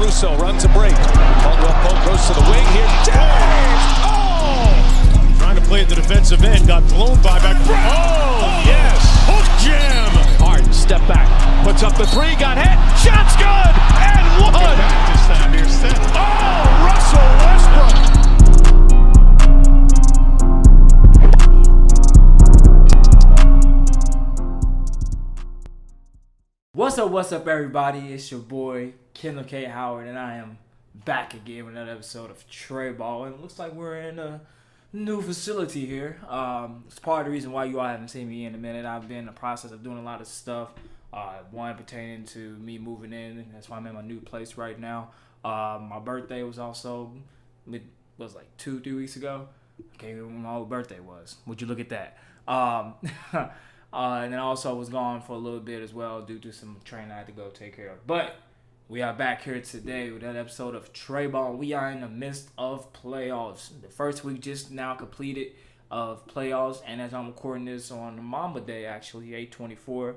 Caruso runs a break. Caldwell Pope goes to the wing here. James! Oh! Trying to play at the defensive end, got blown by back. Oh, yes! Hook jam! Harden, step back, puts up the three, got hit, shot's good, and one! This time here, set. Oh, Russell Westbrook! What's up, everybody? It's your boy, Kendall K. Howard, and I am back again with another episode of Trey Ball. And it looks like we're in a new facility here. It's part of the reason why you all haven't seen me in a minute. I've been in the process of doing a lot of stuff, one pertaining to me moving in. That's why I'm in my new place right now. My birthday was also, was like 2-3 weeks ago. I can't remember when my old birthday was. Would you look at that? And then also was gone for a little bit as well due to some training I had to go take care of. But we are back here today with another episode of Trey Ball. We are in the midst of playoffs. The first week just now completed of playoffs, and as I'm recording this on Mamba Day, actually, 8/24.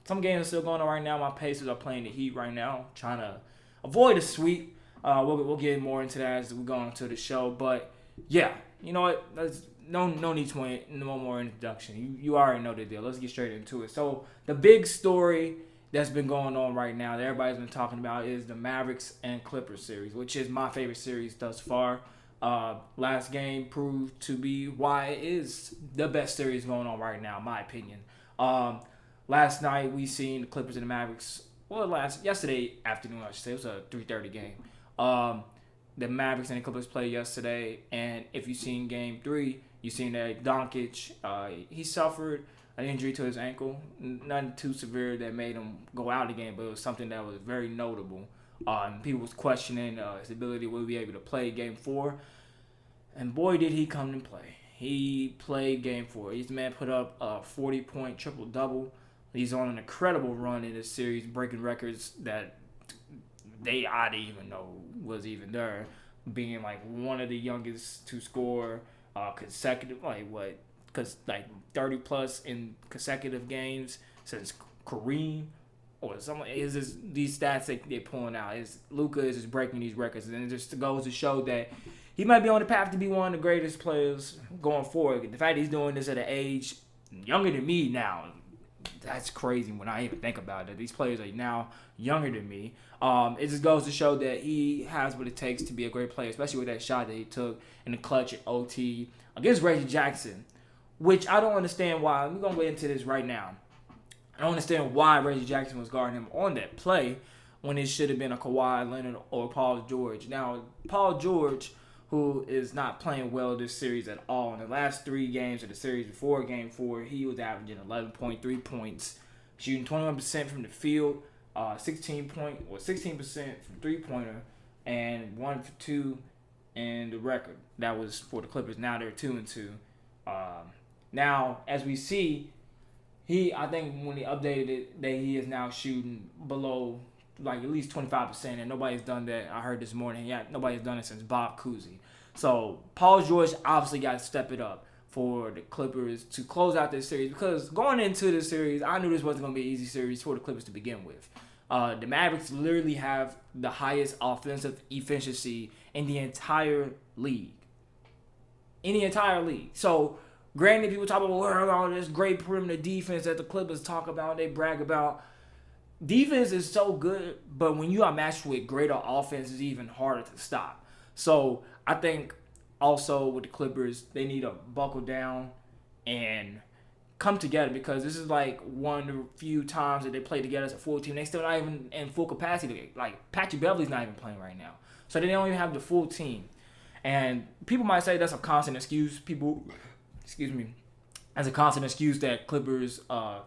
Some games are still going on right now. My Pacers are playing the Heat right now, trying to avoid a sweep. We'll get more into that as we go on to the show. But yeah, you know what? No need to no more introduction. You already know the deal. Let's get straight into it. So the big story that's been going on right now that everybody's been talking about is the Mavericks and Clippers series, which is my favorite series thus far. Last game proved to be why it is the best series going on right now, in my opinion. Last night we seen the Clippers and the Mavericks. Yesterday afternoon, I should say. It was a 3:30 game. The Mavericks and the Clippers played yesterday, and if you've seen Game 3, you've seen that Doncic, he suffered an injury to his ankle. Nothing too severe that made him go out of the game, but it was something that was very notable. People was questioning his ability, will he be able to play Game 4? And boy, did he come and play. He played Game 4. This man put up a 40-point triple-double. He's on an incredible run in this series, breaking records that I didn't even know was even there, being like one of the youngest to score consecutive, 30 plus in consecutive games since Kareem or something. Is these stats they're pulling out? Is Luka is just breaking these records, and it just goes to show that he might be on the path to be one of the greatest players going forward. The fact that he's doing this at an age younger than me now, that's crazy when I even think about it. These players are now younger than me. It just goes to show that he has what it takes to be a great player, especially with that shot that he took in the clutch at OT against Reggie Jackson, which I don't understand why. We're going to get into this right now. I don't understand why Reggie Jackson was guarding him on that play when it should have been a Kawhi Leonard or Paul George. Now, Paul George, who is not playing well this series at all. In the last 3 games of the series before Game 4, he was averaging 11.3 points, shooting 21% from the field, 16% from three-pointer, and 1 for 2 in the record. That was for the Clippers. Now they're 2-2. Now, as we see, I think when he updated it, that he is now shooting below like at least 25%, and nobody's done that. I heard this morning. Yeah, nobody's done it since Bob Cousy. So Paul George obviously got to step it up for the Clippers to close out this series, because going into this series, I knew this wasn't going to be an easy series for the Clippers to begin with. The Mavericks literally have the highest offensive efficiency in the entire league. So, granted, people talk about all this great perimeter defense that the Clippers talk about, they brag about. Defense is so good, but when you are matched with greater offense, it's even harder to stop. So, I think also with the Clippers, they need to buckle down and come together, because this is like one of the few times that they play together as a full team. They still not even in full capacity. Like Patrick Beverly's not even playing right now, so they don't even have the full team. And people might say that's a constant excuse. As a constant excuse that Clippers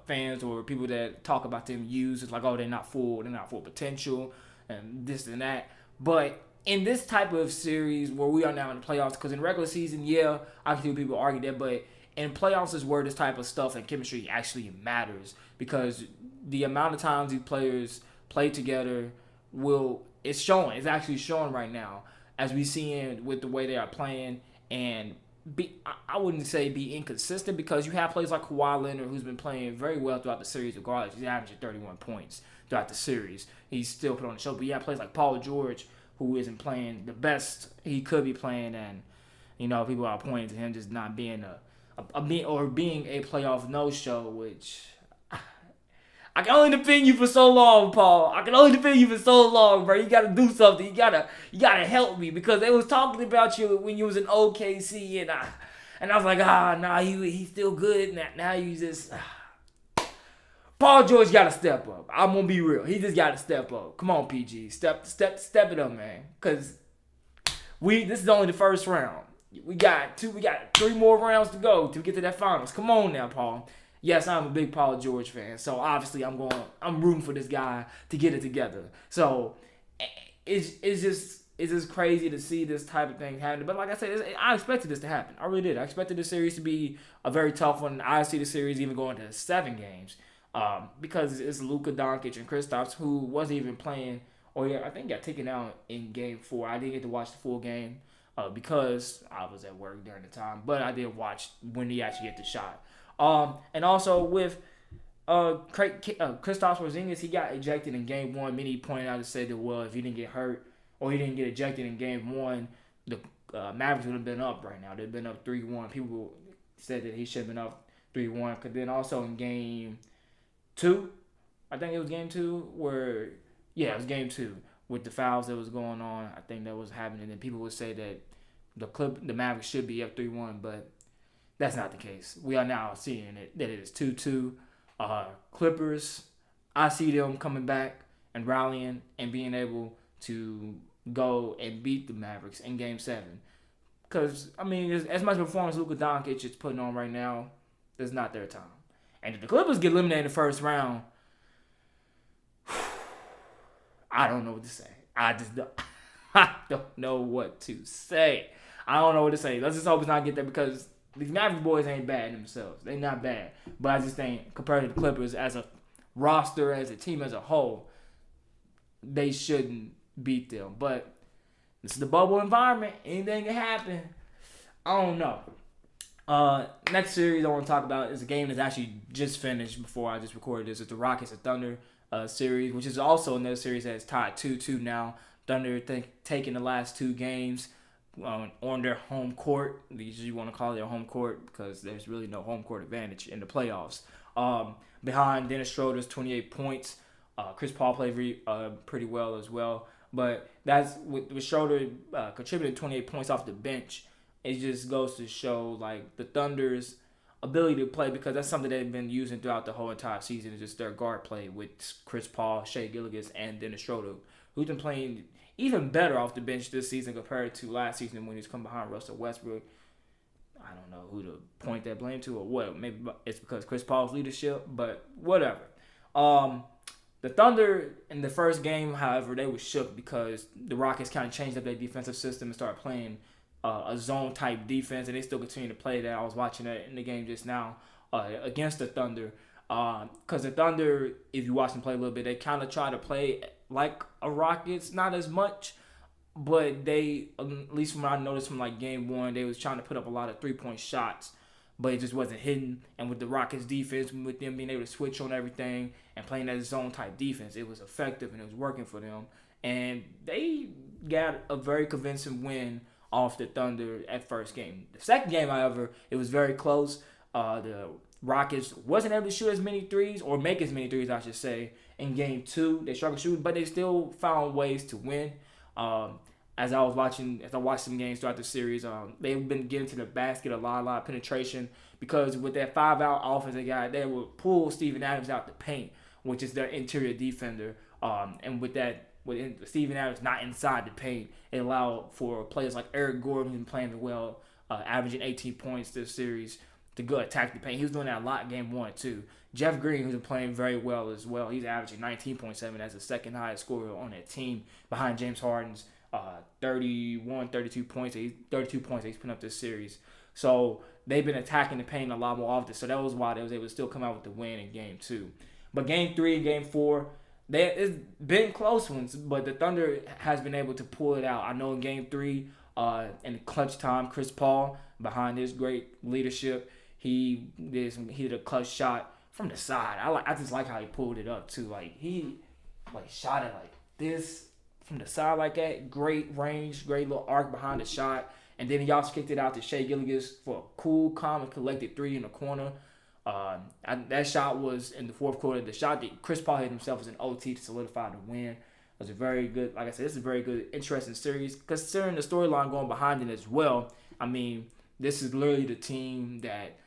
fans or people that talk about them use. It's like, oh, they're not full potential, and this and that. But in this type of series where we are now in the playoffs, because in regular season, yeah, I can see people argue that, but in playoffs is where this type of stuff and chemistry actually matters, because the amount of times these players play together it's showing. It's actually showing right now, as we see with the way they are playing. And I wouldn't say be inconsistent, because you have players like Kawhi Leonard, who's been playing very well throughout the series regardless. He's averaging 31 points. throughout the series. He's still put on the show. But yeah, plays like Paul George, who isn't playing the best he could be playing, and people are pointing to him just not being being a playoff no-show, which I can only defend you for so long, Paul. I can only defend you for so long, bro. You gotta do something. You gotta help me, because they was talking about you when you was in OKC, and I was like, nah, he's still good. Now you just Paul George gotta step up. I'm gonna be real. He just gotta step up. Come on, PG. Step it up, man. Cause this is only the first round. We got 3 more rounds to go to get to that finals. Come on now, Paul. Yes, I'm a big Paul George fan, so obviously I'm rooting for this guy to get it together. So it's just crazy to see this type of thing happen. But like I said, I expected this to happen. I really did. I expected the series to be a very tough one. I see the series even going to 7 games, because it's Luka Doncic and Kristaps, who wasn't even playing. I think got taken out in Game 4. I didn't get to watch the full game because I was at work during the time, but I did watch when he actually hit the shot. And also with Kristaps Porzingis, he got ejected in Game 1. Many pointed out and said that, well, if he didn't get hurt or he didn't get ejected in Game 1, the Mavericks would have been up right now. They'd been up 3-1. People said that he should have been up 3-1. Because then also in Game 2, I think it was Game 2 it was Game 2 with the fouls that was going on. I think that was happening. And people would say that the Mavericks should be up 3-1, but that's not the case. We are now seeing that it is 2-2. Clippers, I see them coming back and rallying and being able to go and beat the Mavericks in Game 7. Because, as much performance Luka Doncic is putting on right now, it's not their time. And if the Clippers get eliminated in the first round, I don't know what to say. I don't know what to say. I don't know what to say. Let's just hope it's not get there, because these Mavericks boys ain't bad themselves. They not bad. But I just think compared to the Clippers as a roster, as a team as a whole, they shouldn't beat them. But this is the bubble environment. Anything can happen. I don't know. Next series I want to talk about is a game that's actually just finished before I just recorded this. It's the Rockets and Thunder series, which is also another series that's tied 2-2 now. Thunder taking the last 2 games on their home court. You want to call it their home court because there's really no home court advantage in the playoffs. Behind Dennis Schroeder's 28 points. Chris Paul played pretty well as well. But that's with Schroeder contributing 28 points off the bench. It just goes to show like the Thunder's ability to play, because that's something they've been using throughout the whole entire season. Is just their guard play with Chris Paul, Shai Gilgeous, and Dennis Schroeder, who's been playing even better off the bench this season compared to last season when he was coming behind Russell Westbrook. I don't know who to point that blame to or what. Maybe it's because Chris Paul's leadership, but whatever. The Thunder in the first game, however, they were shook because the Rockets kind of changed up their defensive system and started playing a zone-type defense, and they still continue to play that. I was watching that in the game just now against the Thunder. Because the Thunder, if you watch them play a little bit, they kind of try to play like a Rockets, not as much, but they, at least from what I noticed from like Game 1, they was trying to put up a lot of 3-point shots, but it just wasn't hitting. And with the Rockets defense, with them being able to switch on everything and playing that zone-type defense, it was effective and it was working for them. And they got a very convincing win off the Thunder at first game. The second game, however, it was very close. The Rockets wasn't able to shoot as many threes, or make as many threes, I should say, in Game 2. They struggled shooting, but they still found ways to win. As I watched some games throughout the series, they've been getting to the basket a lot of penetration, because with that 5-out offense they got, they would pull Steven Adams out the paint, which is their interior defender. And with Steven Adams not inside the paint, it allowed for players like Eric Gordon, who's been playing well, averaging 18 points this series, to go attack the paint. He was doing that a lot in Game 1 too. Jeff Green, who's been playing very well as well, he's averaging 19.7 as the second highest scorer on that team behind James Harden's 32 points he's putting up this series. So they've been attacking the paint a lot more often. So that was why they was able to still come out with the win in Game 2. But Game 3 and Game 4, it's been close ones, but the Thunder has been able to pull it out. I know in Game 3, in clutch time, Chris Paul, behind his great leadership, he did a clutch shot from the side. I just like how he pulled it up too. Like he like shot it like this from the side like that. Great range, great little arc behind the shot. And then he also kicked it out to Shea Gilgeous for a cool, calm, and collected three in the corner. That shot was in the fourth quarter. The shot that Chris Paul hit himself was an OT to solidify the win. It was a very good, like I said, this is a very good, interesting series. Considering the storyline going behind it as well. I mean, this is literally the team that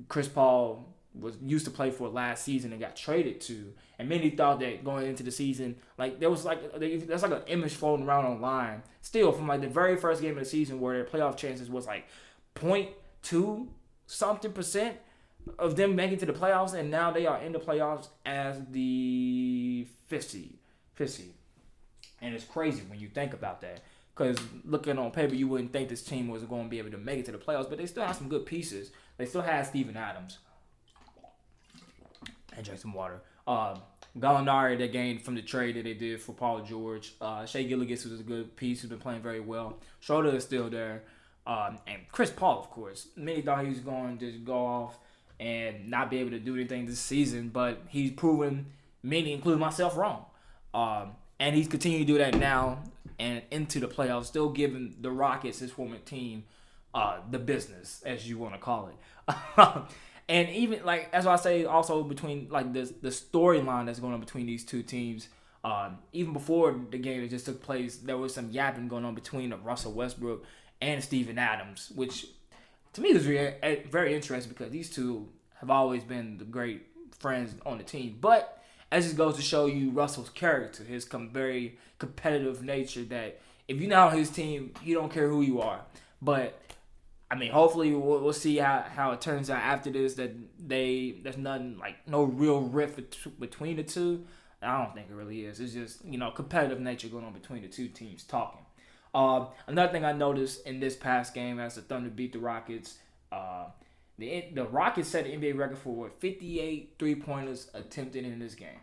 Chris Paul was used to play for last season and got traded to. And many thought that going into the season, like there's like an image floating around online still from like the very first game of the season where their playoff chances was like 0.2 something percent of them making to the playoffs, and now they are in the playoffs as the fifth seed. And it's crazy when you think about that. Because looking on paper, you wouldn't think this team was going to be able to make it to the playoffs, but they still have some good pieces. They still have Steven Adams. And drink some water. Gallinari, they gained from the trade that they did for Paul George. Shea Gilgeous was a good piece who's been playing very well. Schroeder is still there. And Chris Paul, of course. Many thought he was going to just go off and not be able to do anything this season, but he's proven many, including myself, wrong. And he's continuing to do that now and into the playoffs, still giving the Rockets, his former team, the business, as you want to call it. And even like that's why I say also between like the storyline that's going on between these two teams. Even before the game that just took place, there was some yapping going on between Russell Westbrook and Steven Adams, which to me was very interesting because these two have always been the great friends on the team. But as it goes to show you Russell's character, his very competitive nature, that if you're not on his team, he don't care who you are. But I mean, hopefully we'll see how it turns out after this. That there's nothing like no real rift between the two. I don't think it really is. It's just competitive nature going on between the two teams talking. Another thing I noticed in this past game as the Thunder beat the Rockets, the Rockets set the NBA record for 58 3-pointers attempted in this game.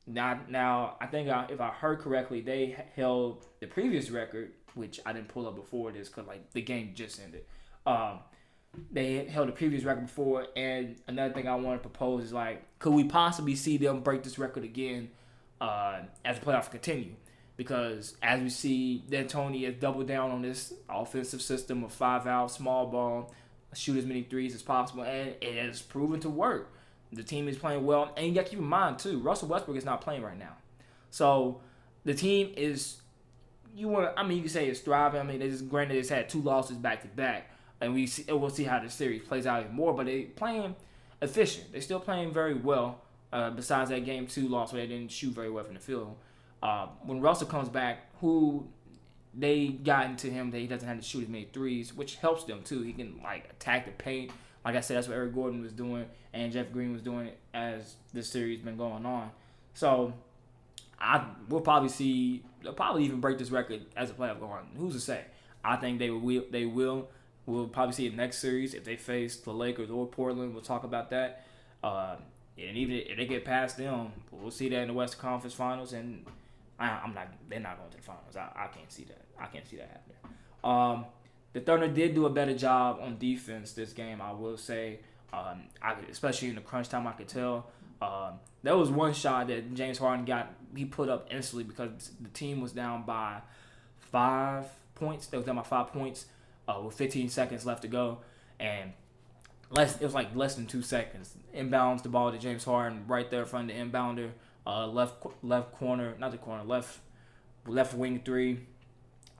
Now I think if I heard correctly, they held the previous record, which I didn't pull up before this because like the game just ended. They held the previous record before, and another thing I want to propose is like, could we possibly see them break this record again as the playoffs continue? Because as we see, D'Antoni has doubled down on this offensive system of 5-out, small ball, shoot as many threes as possible, and it has proven to work. The team is playing well, and you got to keep in mind too, Russell Westbrook is not playing right now, so the team is you can say it's thriving. I mean, granted it's had 2 losses back to back. And we'll see how the series plays out even more. But they playing efficient. They're still playing very well. Besides that game 2 loss where they didn't shoot very well from the field. When Russell comes back, who they got into him that he doesn't have to shoot as many threes, which helps them too. He can like attack the paint. Like I said, that's what Eric Gordon was doing and Jeff Green was doing as this series been going on. So we'll probably see. They'll probably even break this record as a playoff go on. Who's to say? I think they will. We'll probably see it next series if they face the Lakers or Portland. We'll talk about that. And even if they get past them, we'll see that in the Western Conference Finals. And they're not going to the finals. I can't see that. I can't see that happening. The Thunder did do a better job on defense this game, I will say. Especially in the crunch time, I could tell. There was one shot that James Harden he put up instantly because the team was down by 5 points. They was down by 5 points. With 15 seconds left to go, and it was like less than 2 seconds. Inbounds the ball to James Harden right there in front of the inbounder, left corner, not the corner, left wing 3,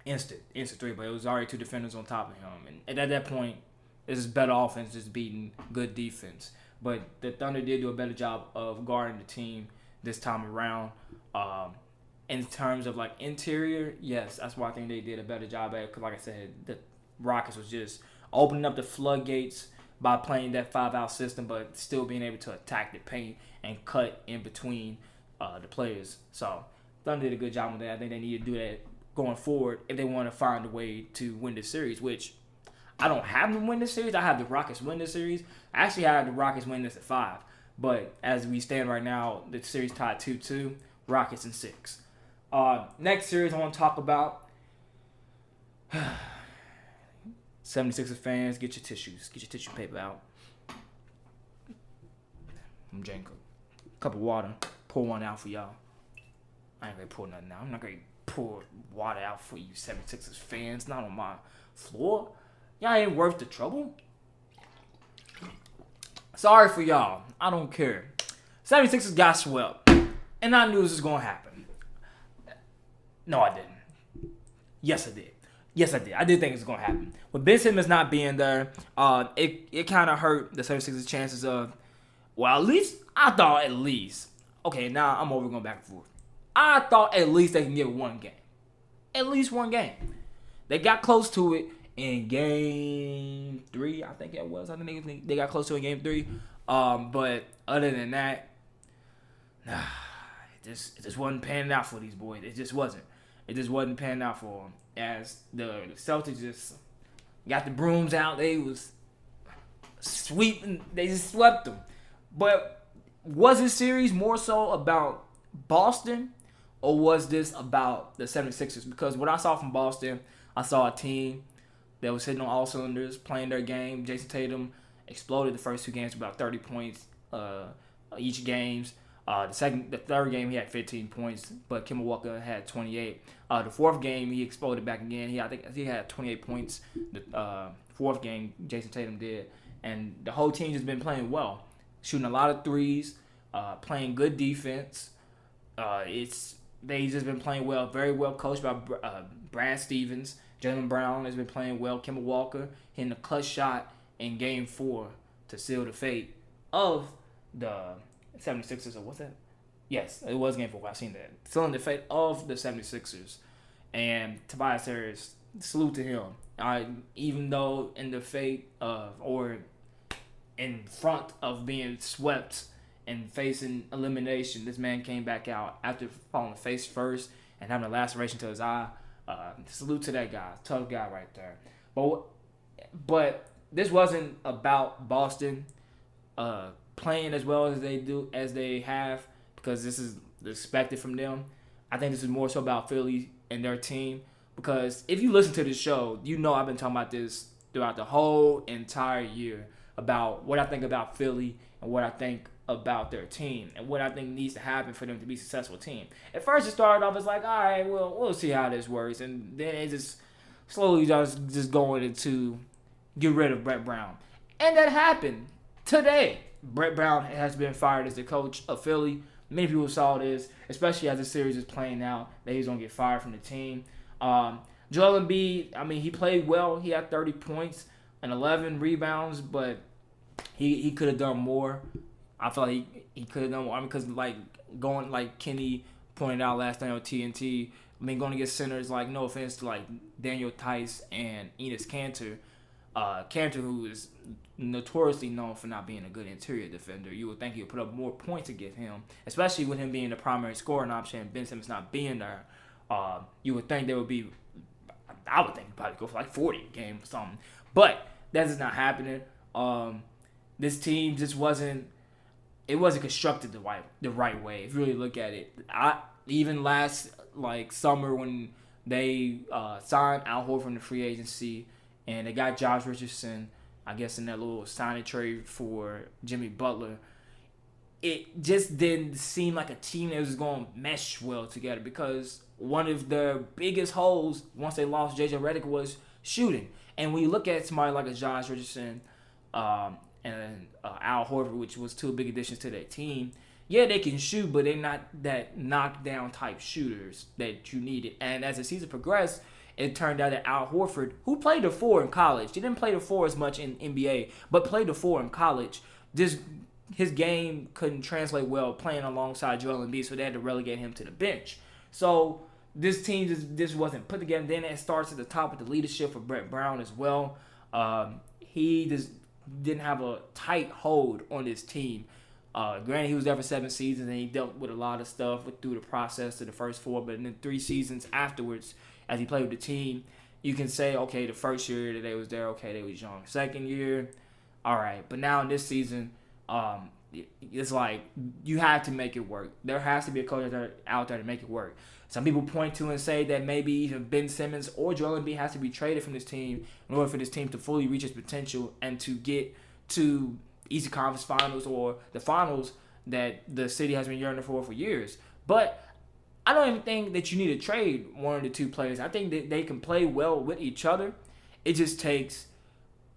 instant 3. But it was already 2 defenders on top of him, and at that point, this is better offense just beating good defense. But the Thunder did do a better job of guarding the team this time around. In terms of like interior, yes, that's why I think they did a better job at it. Because like I said, the Rockets was just opening up the floodgates by playing that 5-out system, but still being able to attack the paint and cut in between the players. So Thunder did a good job with that. I think they need to do that going forward if they want to find a way to win this series, which I don't have them win this series. I have the Rockets win this series. I actually have the Rockets win this at 5. But as we stand right now, the series tied 2-2, Rockets in 6. Next series I want to talk about 76ers fans, get your tissues. Get your tissue paper out. I'm drinking a cup of water. Pour one out for y'all. I ain't gonna pour nothing out. I'm not gonna pour water out for you 76ers fans. Not on my floor. Y'all ain't worth the trouble. Sorry for y'all. I don't care. 76ers got swept. And I knew this was gonna happen. No, I didn't. Yes, I did. Yes, I did. I did think it was going to happen. With Ben Simmons not being there, it kind of hurt the 76ers' chances of, well, at least. Okay, now I'm over going back and forth. I thought at least they can get one game. At least one game. They got close to it in game 3, I think it was. I think they got close to it in game 3. But other than that, it just wasn't panning out for these boys. It just wasn't. It just wasn't panning out for them. As the Celtics just got the brooms out, they was sweeping. They just swept them. But was this series more so about Boston, or was this about the 76ers? Because what I saw from Boston, I saw a team that was hitting on all cylinders, playing their game. Jason Tatum exploded the first 2 games, about 30 points each games. The third game he had 15 points, but Kemba Walker had 28. The fourth game he exploded back again. I think he had 28 points. The fourth game Jason Tatum did, and the whole team has been playing well, shooting a lot of threes, playing good defense. They just been playing well, very well coached by Brad Stevens. Jaylen Brown has been playing well. Kemba Walker hitting the clutch shot in Game 4 to seal the fate of the 76ers, or what's that? Yes, it was Game 4. I've seen that. Sealing the fate of the 76ers. And Tobias Harris, salute to him. Even though in the fate of, or in front of being swept and facing elimination, this man came back out after falling face first and having a laceration to his eye. Salute to that guy. Tough guy right there. But this wasn't about Boston playing as well as they have, because this is expected from them. I think this is more so about Philly and their team, because if you listen to the show, you know I've been talking about this throughout the whole entire year about what I think about Philly and what I think about their team and what I think needs to happen for them to be a successful team. At first it started off as like, all right, well, we'll see how this works, and then it just slowly just going into get rid of Brett Brown. And that happened today. Brett Brown has been fired as the coach of Philly. Many people saw this, especially as the series is playing out, that he's going to get fired from the team. Joel Embiid, he played well. He had 30 points and 11 rebounds, but he could have done more. I feel like he could have done more. Because like Kenny pointed out last night on TNT, going to get centers, like, no offense to like Daniel Tice and Enes Kanter. Kanter, who is notoriously known for not being a good interior defender. You would think he would put up more points against him, especially with him being the primary scoring option and Ben Simmons not being there. You would think there would be, I would think probably go for like 40 a game or something. But that is not happening. This team just wasn't constructed the right way. If you really look at it, even last summer when they signed Al Horford in the free agency, and they got Josh Richardson, I guess, in that little signing trade for Jimmy Butler, it just didn't seem like a team that was going to mesh well together, because one of the biggest holes once they lost J.J. Redick was shooting. And when you look at somebody like a Josh Richardson and Al Horford, which was 2 big additions to their team, yeah, they can shoot, but they're not that knockdown type shooters that you needed. And as the season progressed, it turned out that Al Horford, who played the 4 in college, he didn't play the 4 as much in NBA, but played the 4 in college. His game couldn't translate well playing alongside Joel Embiid, so they had to relegate him to the bench. So this team just wasn't put together. Then it starts at the top with the leadership of Brett Brown as well. He just didn't have a tight hold on this team. Granted, he was there for 7 seasons, and he dealt with a lot of stuff through the process of the first 4, but in the 3 seasons afterwards, as he played with the team, you can say, okay, the first year that they was there, okay, they was young. Second year, all right. But now in this season, it's like you have to make it work. There has to be a coach out there to make it work. Some people point to and say that maybe even Ben Simmons or Joel Embiid has to be traded from this team in order for this team to fully reach its potential and to get to Eastern Conference Finals or the finals that the city has been yearning for years. But I don't even think that you need to trade one of the two players. I think that they can play well with each other. It just takes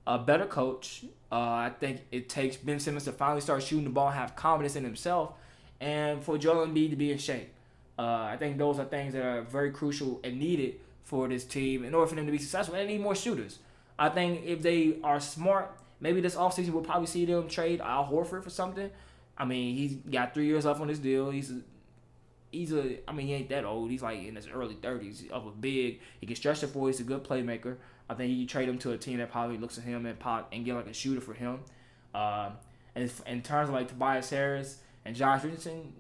a better coach. I think it takes Ben Simmons to finally start shooting the ball, have confidence in himself, and for Joel Embiid to be in shape. I think those are things that are very crucial and needed for this team in order for them to be successful. And they need more shooters. I think if they are smart, maybe this offseason we'll probably see them trade Al Horford for something. I mean, he's got 3 years left on his deal. I mean, he ain't that old. He's like in his early 30s of a big. He can stretch the floor. He's a good playmaker. I think you trade him to a team that probably looks at him and get like a shooter for him. And in terms of like Tobias Harris and Josh Richardson,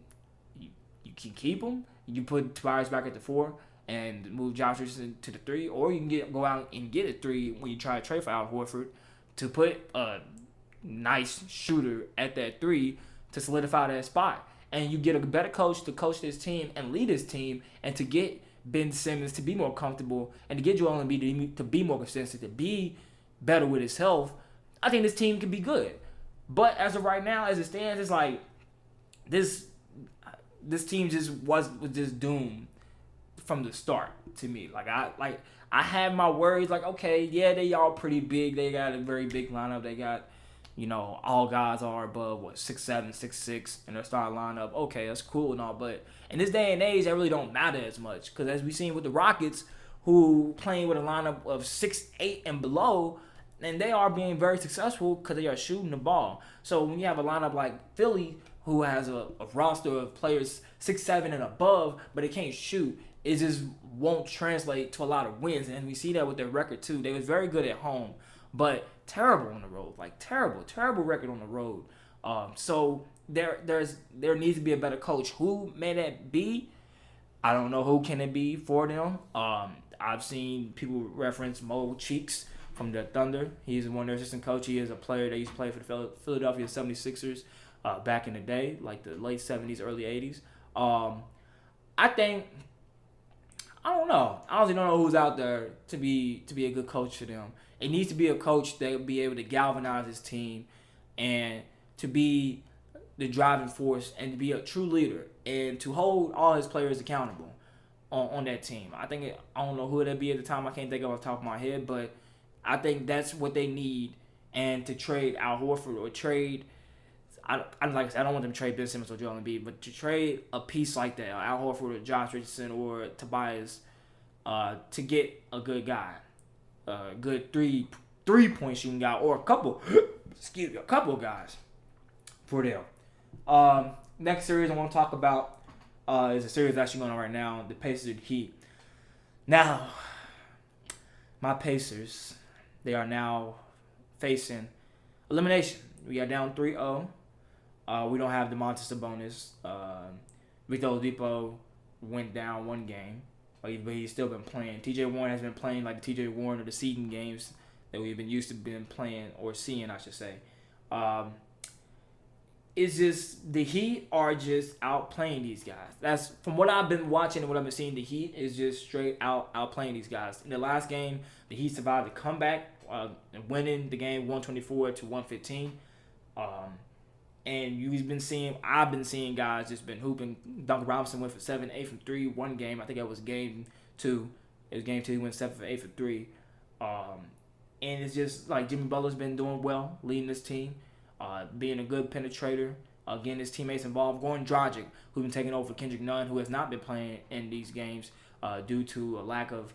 you can keep them. You can put Tobias back at the 4 and move Josh Richardson to the 3, or you can go out and get a 3 when you try to trade for Al Horford to put a nice shooter at that 3 to solidify that spot. And you get a better coach to coach this team and lead this team, and to get Ben Simmons to be more comfortable, and to get Joel Embiid to be more consistent, to be better with his health. I think this team can be good. But as of right now, as it stands, it's like this team was just doomed from the start to me. I had my worries. Like, okay, yeah, they all pretty big. They got a very big lineup. They got, all guys are above 6'7", 6'6", in their starting lineup. Okay, that's cool and all, but in this day and age, that really don't matter as much, because as we've seen with the Rockets, who playing with a lineup of 6'8" and below, and they are being very successful because they are shooting the ball. So when you have a lineup like Philly, who has a roster of players 6'7" and above, but they can't shoot, it just won't translate to a lot of wins. And we see that with their record too. They was very good at home, but terrible on the road. Like terrible record on the road. So there needs to be a better coach. Who may that be? I don't know who can it be for them. I've seen people reference Mo Cheeks from the Thunder. He's one of their assistant coach. He is a player that used to play for the Philadelphia 76ers back in the day, like the late 70s, early 80s. I don't know. I honestly don't know who's out there to be a good coach for them. It needs to be a coach that will be able to galvanize his team and to be the driving force and to be a true leader and to hold all his players accountable on that team. I don't know who that'd be at the time. I can't think of off the top of my head, but I think that's what they need. And to trade Al Horford or trade, like I said, I don't want them to trade Ben Simmons or Joel Embiid, but to trade a piece like that, Al Horford or Josh Richardson or Tobias, to get a good guy, a good three-point shooting guy, or a couple of guys for them. Next series I want to talk about is a series that's actually going on right now, the Pacers and Heat. Now, my Pacers, they are now facing elimination. We are down 3-0. We don't have Domantas Sabonis. Victor Oladipo went down one game, but he's still been playing. T.J. Warren has been playing like the T.J. Warren of the seeding games that we've been used to been playing, or seeing, I should say. It's just the Heat are just outplaying these guys. That's from what I've been watching and what I've been seeing. The Heat is just straight outplaying these guys. In the last game, the Heat survived a comeback, winning the game 124-115. And I've been seeing guys just been hooping. Duncan Robinson went for 7-8 from 3 one game. I think that was game 2. It was game 2. He went 7-8 for 3. And it's just like Jimmy Butler's been doing well, leading this team, being a good penetrator, getting his teammates involved. Goran Dragic, who's been taking over for Kendrick Nunn, who has not been playing in these games due to a lack of,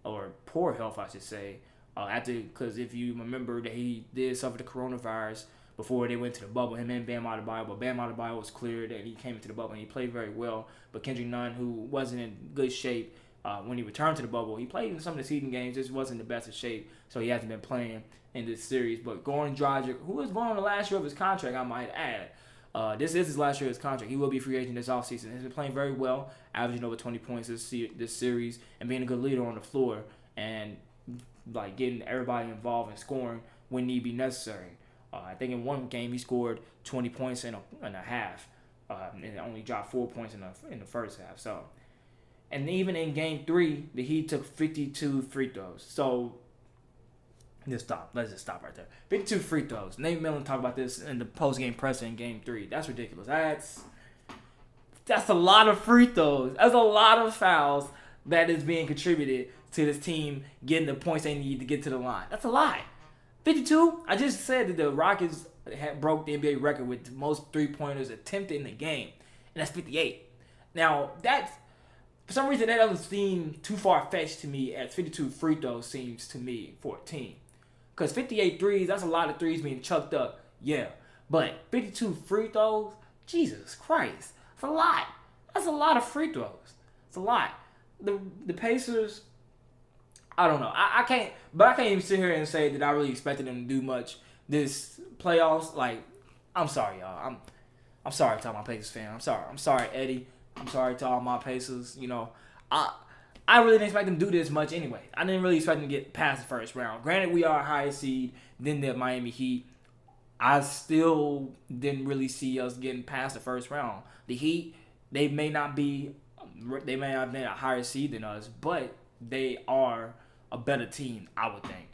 or poor health, I should say. Because if you remember that he did suffer the coronavirus before they went to the bubble, him and Bam Adebayo. But Bam Adebayo was cleared and he came into the bubble and he played very well. But Kendrick Nunn, who wasn't in good shape when he returned to the bubble, he played in some of the seeding games, just wasn't the best of shape, so he hasn't been playing in this series. But Goran Dragic, who is going on the last year of his contract, I might add. This is his last year of his contract. He will be free agent this offseason. He's been playing very well, averaging over 20 points this series, and being a good leader on the floor, and like getting everybody involved and scoring when need be necessary. I think in one game he scored 20 points in a half, and only dropped 4 points in the first half. So, and even in game 3, the Heat took 52 free throws. So, let's just stop right there. 52 free throws. Nate Millen talked about this in the post game presser in game 3. That's ridiculous. That's That's a lot of free throws. That's a lot of fouls that is being contributed to this team getting the points they need to get to the line. That's a lot. 52. I just said that the Rockets broke the NBA record with the most three-pointers attempted in the game, and that's 58. Now, that's for some reason that doesn't seem too far-fetched to me, as 52 free throws seems to me for a team. Because 58 threes, that's a lot of threes being chucked up, yeah. But 52 free throws, Jesus Christ, that's a lot. That's a lot of free throws. It's a lot. The Pacers, I don't know. I can't even sit here and say that I really expected them to do much this playoffs. Like, I'm sorry, y'all. I'm sorry to all my Pacers fans. I'm sorry, Eddie. I'm sorry to all my Pacers. You know, I really didn't expect them to do this much anyway. I didn't really expect them to get past the first round. Granted, we are a higher seed than the Miami Heat. I still didn't really see us getting past the first round. The Heat, they may not have been a higher seed than us, but they are a better team, I would think.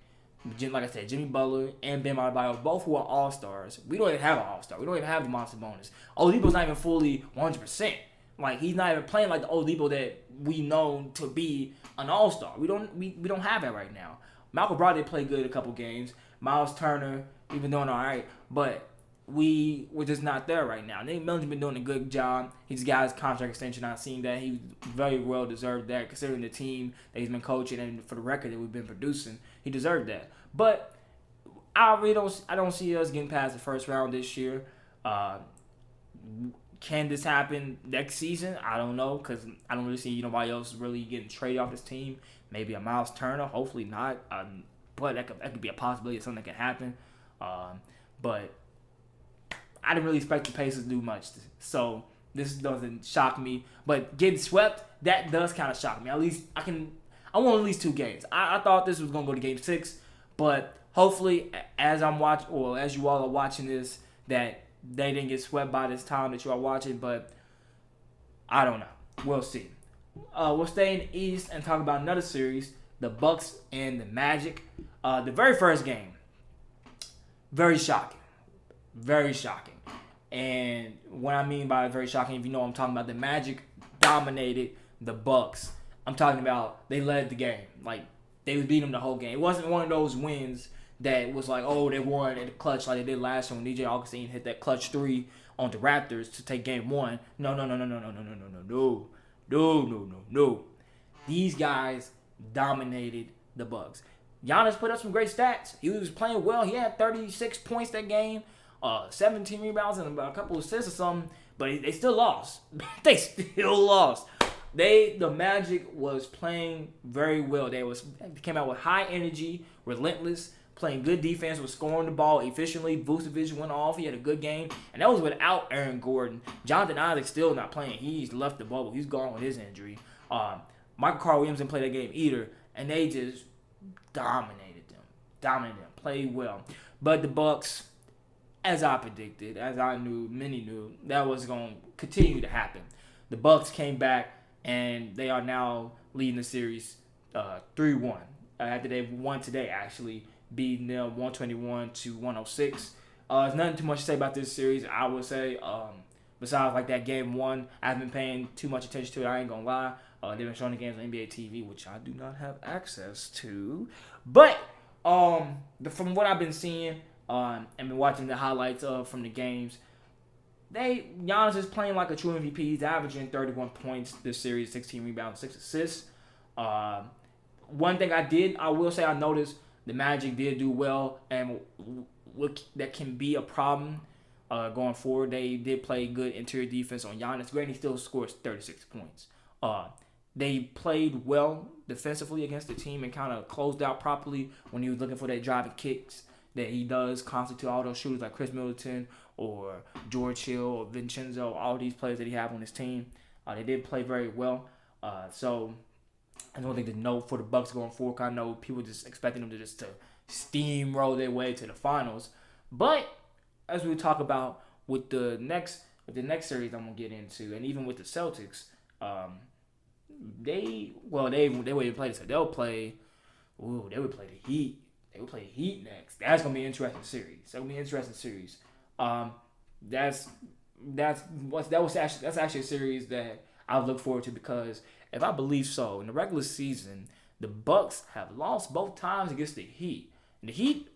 Like I said, Jimmy Butler and Ben Adebayo, both who are all-stars. We don't even have an all-star. We don't even have the monster bonus. Oladipo's not even fully 100%. Like, he's not even playing like the Oladipo that we know to be an all-star. We don't have that right now. Malcolm Brogdon played good a couple games. Miles Turner, even doing all right. But we're just not there right now. Nate Milton's been doing a good job. He's got his contract extension. I've seen that. He very well deserved that, considering the team that he's been coaching and for the record that we've been producing. He deserved that. But I don't see us getting past the first round this year. Can this happen next season? I don't know, because I don't really see nobody else really getting traded off this team. Maybe a Miles Turner. Hopefully not. But that could be a possibility of something that can happen. But I didn't really expect the Pacers to do much. So this doesn't shock me. But getting swept, that does kind of shock me. At least I want at least 2 games. I thought this was going to go to game 6. But hopefully, as as you all are watching this, that they didn't get swept by this time that you are watching. But I don't know. We'll see. We'll stay in the East and talk about another series, the Bucks and the Magic. The very first game, very shocking. Very shocking. And what I mean by very shocking, if you know what I'm talking about, the Magic dominated the Bucks. I'm talking about they led the game. Like, they was beating them the whole game. It wasn't one of those wins that was like, oh, they won in the clutch like they did last year when DJ Augustine hit that clutch 3 on the Raptors to take game 1. No. These guys dominated the Bucks. Giannis put up some great stats. He was playing well. He had 36 points that game, 17 rebounds and a couple of assists or something. But they still lost. The Magic was playing very well. They came out with high energy, relentless, playing good defense, was scoring the ball efficiently. Vucevic went off. He had a good game. And that was without Aaron Gordon. Jonathan Isaac still not playing. He's left the bubble. He's gone with his injury. Michael Carl Williams didn't play that game either. And they just dominated them. Played well. But the Bucks, as I predicted, as I knew, many knew, that was going to continue to happen. The Bucks came back, and they are now leading the series 3-1. After they won today, actually, beating them 121-106. There's nothing too much to say about this series, I would say. Besides, like, that game 1, I haven't been paying too much attention to it, I ain't going to lie. They've been showing the games on NBA TV, which I do not have access to. But from what I've been seeing and been watching the highlights from the games, Giannis is playing like a true MVP. He's averaging 31 points this series, 16 rebounds, 6 assists. One thing I will say I noticed the Magic did do well, and that can be a problem going forward. They did play good interior defense on Giannis. Granted, he still scores 36 points. They played well defensively against the team and kind of closed out properly when he was looking for that driving kicks that he does constitute all those shooters like Chris Middleton or George Hill or Vincenzo, all these players that he have on his team. They did play very well. So I don't think to note for the Bucks going forward. I know people just expecting them to just steamroll their way to the finals. But as we talk about with the next series I'm gonna get into, and even with the Celtics, they would play this. They would play the Heat. They would play the Heat next. That's gonna be an interesting series. That's that's actually a series that I look forward to, because if I believe so, in the regular season, the Bucks have lost both times against the Heat. The Heat,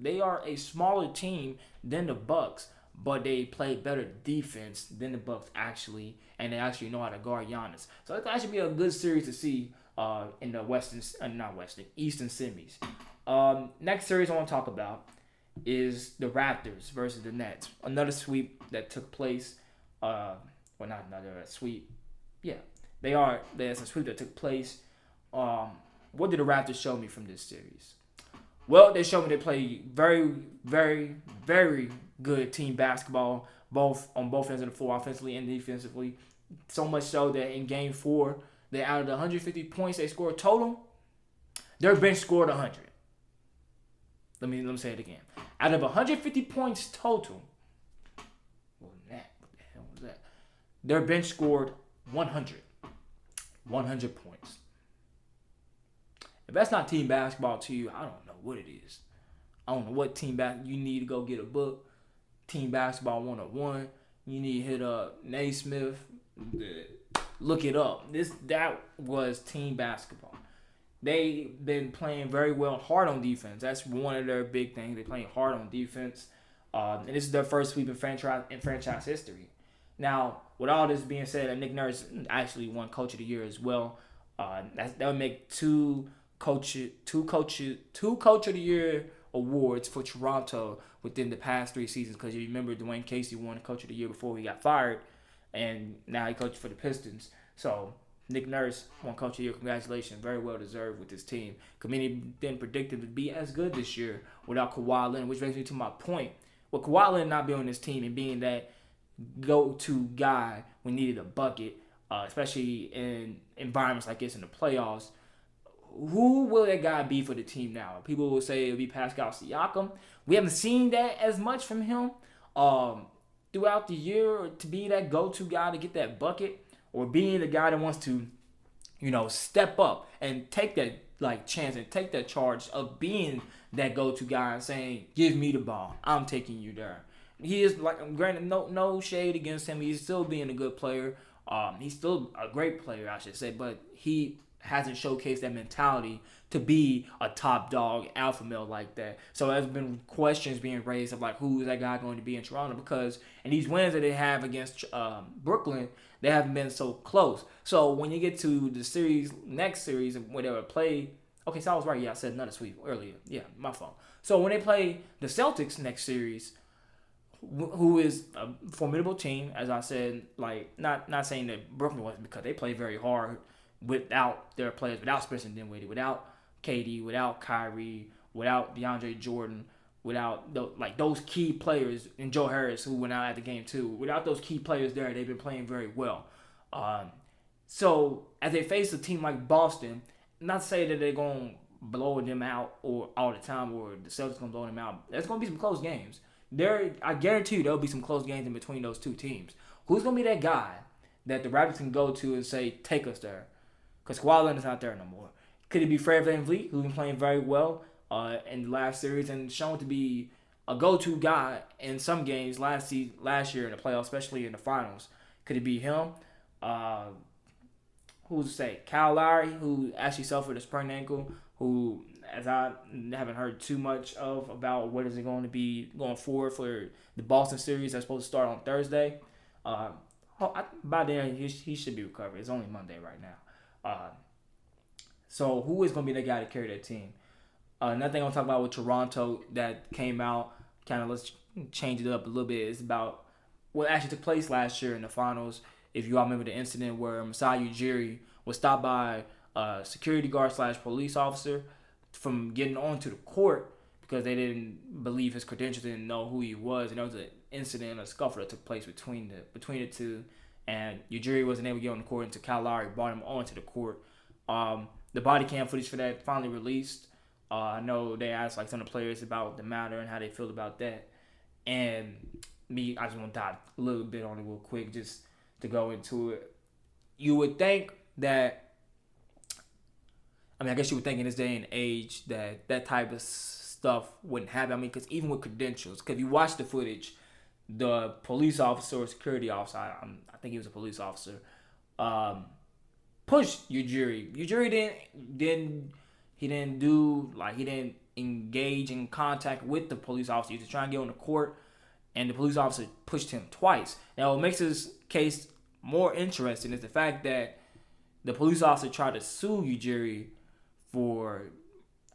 they are a smaller team than the Bucks, but they play better defense than the Bucks actually, and they actually know how to guard Giannis. So it actually be a good series to see in the Eastern semis. Next series I want to talk about is the Raptors versus the Nets. Another sweep that took place. Not another sweep. Yeah, there's a sweep that took place. What did the Raptors show me from this series? Well, they showed me they play very, very, very good team basketball, on both ends of the floor, offensively and defensively. So much so that in Game 4, they out of the 150 points they scored total, their bench scored 100. Let me say it again. Out of 150 points total, what the hell was that? Their bench scored 100. 100 points. If that's not team basketball to you, I don't know what it is. I don't know what you need to go get a book. Team Basketball 101. You need to hit up Naismith. Look it up. That was team basketball. They've been playing very well, hard on defense. That's one of their big things. They're playing hard on defense. And this is their first sweep in franchise history. Now, with all this being said, Nick Nurse actually won Coach of the Year as well. That would make two Coach of the Year awards for Toronto within the past 3 seasons. Because you remember Dwayne Casey won Coach of the Year before he got fired, and now he coaches for the Pistons. So Nick Nurse won Coach of the Year. Congratulations, very well deserved with this team. Many didn't predict it to be as good this year without Kawhi Leonard, which brings me to my point. With Kawhi Leonard not being on this team and being that go-to guy when needed a bucket, especially in environments like this in the playoffs, who will that guy be for the team now? People will say it'll be Pascal Siakam. We haven't seen that as much from him throughout the year to be that go-to guy to get that bucket, or being the guy that wants to, step up and take that chance and take that charge of being that go-to guy and saying, "Give me the ball. I'm taking you there." He is, granted, no shade against him. He's still being a good player. He's still a great player, I should say, but he hasn't showcased that mentality to be a top dog alpha male like that. So there's been questions being raised of who is that guy going to be in Toronto, because in these wins that they have against Brooklyn, they haven't been so close. So when you get to the next series, when they would play, okay, so I was right. Yeah, I said another sweep earlier. Yeah, my fault. So when they play the Celtics next series, who is a formidable team, as I said, not saying that Brooklyn wasn't, because they play very hard without their players, without Spencer Dinwiddie, without KD, without Kyrie, without DeAndre Jordan, without those key players, and Joe Harris, who went out at the game too. Without those key players there, they've been playing very well. So as they face a team like Boston, not to say that they're going to blow them out or all the time, or the Celtics going to blow them out. There's going to be some close games. I guarantee you there'll be some close games in between those two teams. Who's going to be that guy that the Raptors can go to and say, "Take us there"? Because Kawhi Leonard's not there no more. Could it be Fred VanVleet, who's been playing very well in the last series and shown to be a go-to guy in some games last year in the playoffs, especially in the finals? Could it be him? Who's to say? Kyle Lowry, who actually suffered a sprained ankle, who, as I haven't heard too much about what is it going to be going forward for the Boston series that's supposed to start on Thursday. By then, he should be recovered. It's only Monday right now. So who is going to be the guy to carry that team? Another thing I'm talking about with Toronto that came out, kind of let's change it up a little bit, is about what actually took place last year in the finals. If you all remember the incident where Masai Ujiri was stopped by a security guard / police officer from getting onto the court because they didn't believe his credentials, didn't know who he was, and there was an incident, a scuffle that took place between the two, and Ujiri wasn't able to get on the court until Kyle Lowry brought him onto the court. The body cam footage for that finally released. I know they asked some of the players about the matter and how they feel about that, and I just want to dive a little bit on it real quick just to go into it. You would think that, I guess you would think in this day and age that type of stuff wouldn't happen. Because even with credentials, because if you watch the footage, the police officer or security officer, I think he was a police officer, pushed Ujiri. Ujiri didn't engage in contact with the police officer. He was trying to get on the court, and the police officer pushed him twice. Now, what makes this case more interesting is the fact that the police officer tried to sue Ujiri for,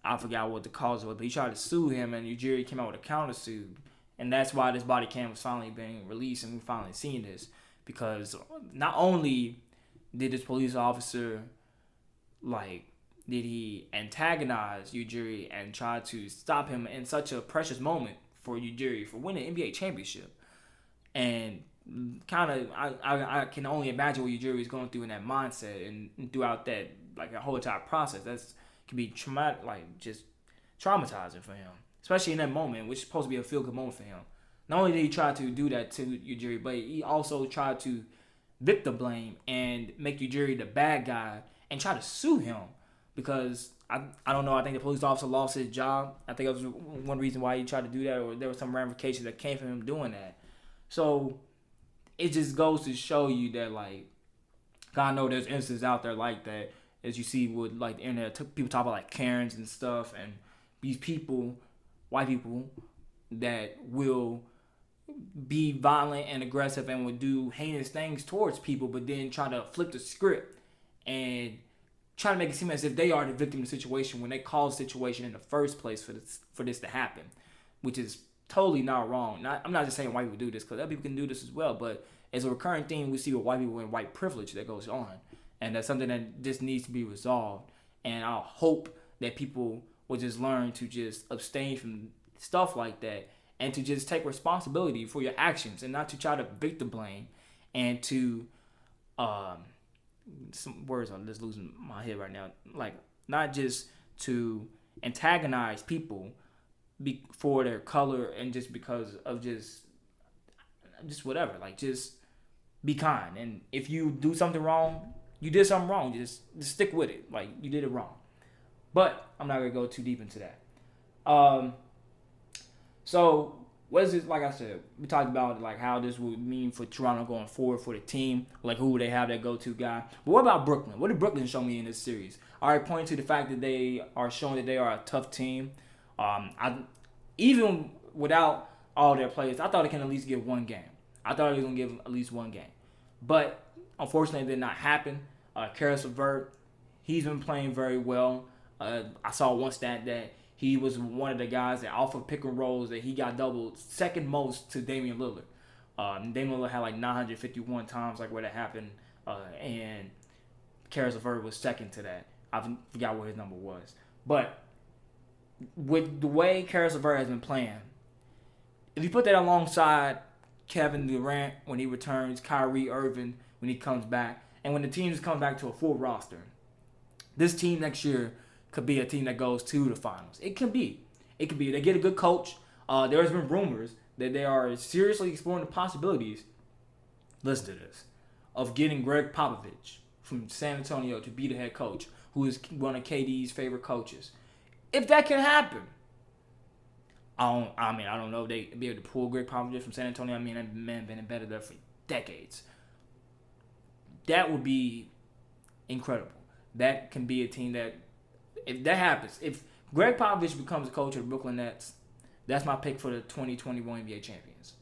I forgot what the cause was, but he tried to sue him, and Ujiri came out with a countersuit. And that's why this body cam was finally being released, and we finally seen this. Because not only did this police officer, did he antagonize Ujiri and try to stop him in such a precious moment for Ujiri for winning an NBA championship. And kind of, I can only imagine what Ujiri was going through in that mindset and throughout that, the whole entire process. That's can be traumatic, just traumatizing for him. Especially in that moment, which is supposed to be a feel-good moment for him. Not only did he try to do that to Ujiri, but he also tried to victim blame and make Ujiri the bad guy and try to sue him. Because, I don't know, I think the police officer lost his job. I think that was one reason why he tried to do that, or there was some ramifications that came from him doing that. So, it just goes to show you that, God know there's instances out there like that, as you see with, the internet, people talk about, Karens and stuff, and these people, white people, that will be violent and aggressive and will do heinous things towards people, but then try to flip the script and try to make it seem as if they are the victim of the situation when they caused the situation in the first place for this to happen, which is totally not wrong. I'm not just saying white people do this, because other people can do this as well, but it's a recurring theme we see with white people and white privilege that goes on, and that's something that just needs to be resolved. And I hope that people will just learn to just abstain from stuff like that and to just take responsibility for your actions and not to try to victim blame and to some words I'm just losing my head right now, not just to antagonize people for their color and just because of just whatever, just be kind. And if you do something wrong, you did something wrong, just stick with it, you did it wrong. But I'm not gonna go too deep into that. So what is it? Like I said, we talked about how this would mean for Toronto going forward for the team, who would they have that go-to guy. But what about Brooklyn? What did Brooklyn show me in this series? I already pointed to the fact that they are showing that they are a tough team. Even without all their players, I thought they can at least give one game. I thought they were gonna give at least one game, but unfortunately, it did not happen. Karis LeVert, he's been playing very well. I saw one stat that he was one of the guys that off of pick and rolls that he got doubled second most to Damian Lillard. Damian Lillard had 951 times where that happened, and Karis LeVert was second to that. I forgot what his number was. But with the way Karis LeVert has been playing, if you put that alongside Kevin Durant when he returns, Kyrie Irving when he comes back, and when the team just comes back to a full roster, this team next year could be a team that goes to the finals. It can be. They get a good coach. There has been rumors that they are seriously exploring the possibilities, listen to this, of getting Greg Popovich from San Antonio to be the head coach, who is one of KD's favorite coaches. If that can happen, I don't know if they'd be able to pull Greg Popovich from San Antonio. That man been embedded there for decades. That would be incredible. That can be a team that, if that happens, if Greg Popovich becomes the coach of the Brooklyn Nets, that's my pick for the 2021 NBA champions.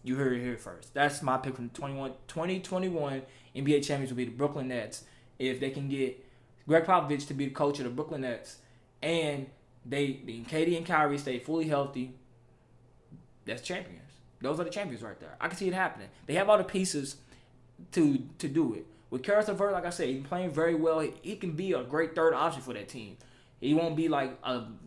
You heard it here first. That's my pick for the 2021 NBA champions will be the Brooklyn Nets. If they can get Greg Popovich to be the coach of the Brooklyn Nets, and KD and Kyrie stay fully healthy, that's champions. Those are the champions right there. I can see it happening. They have all the pieces to do it. With Karis LeVert, like I said, he's playing very well. He can be a great third option for that team. He won't be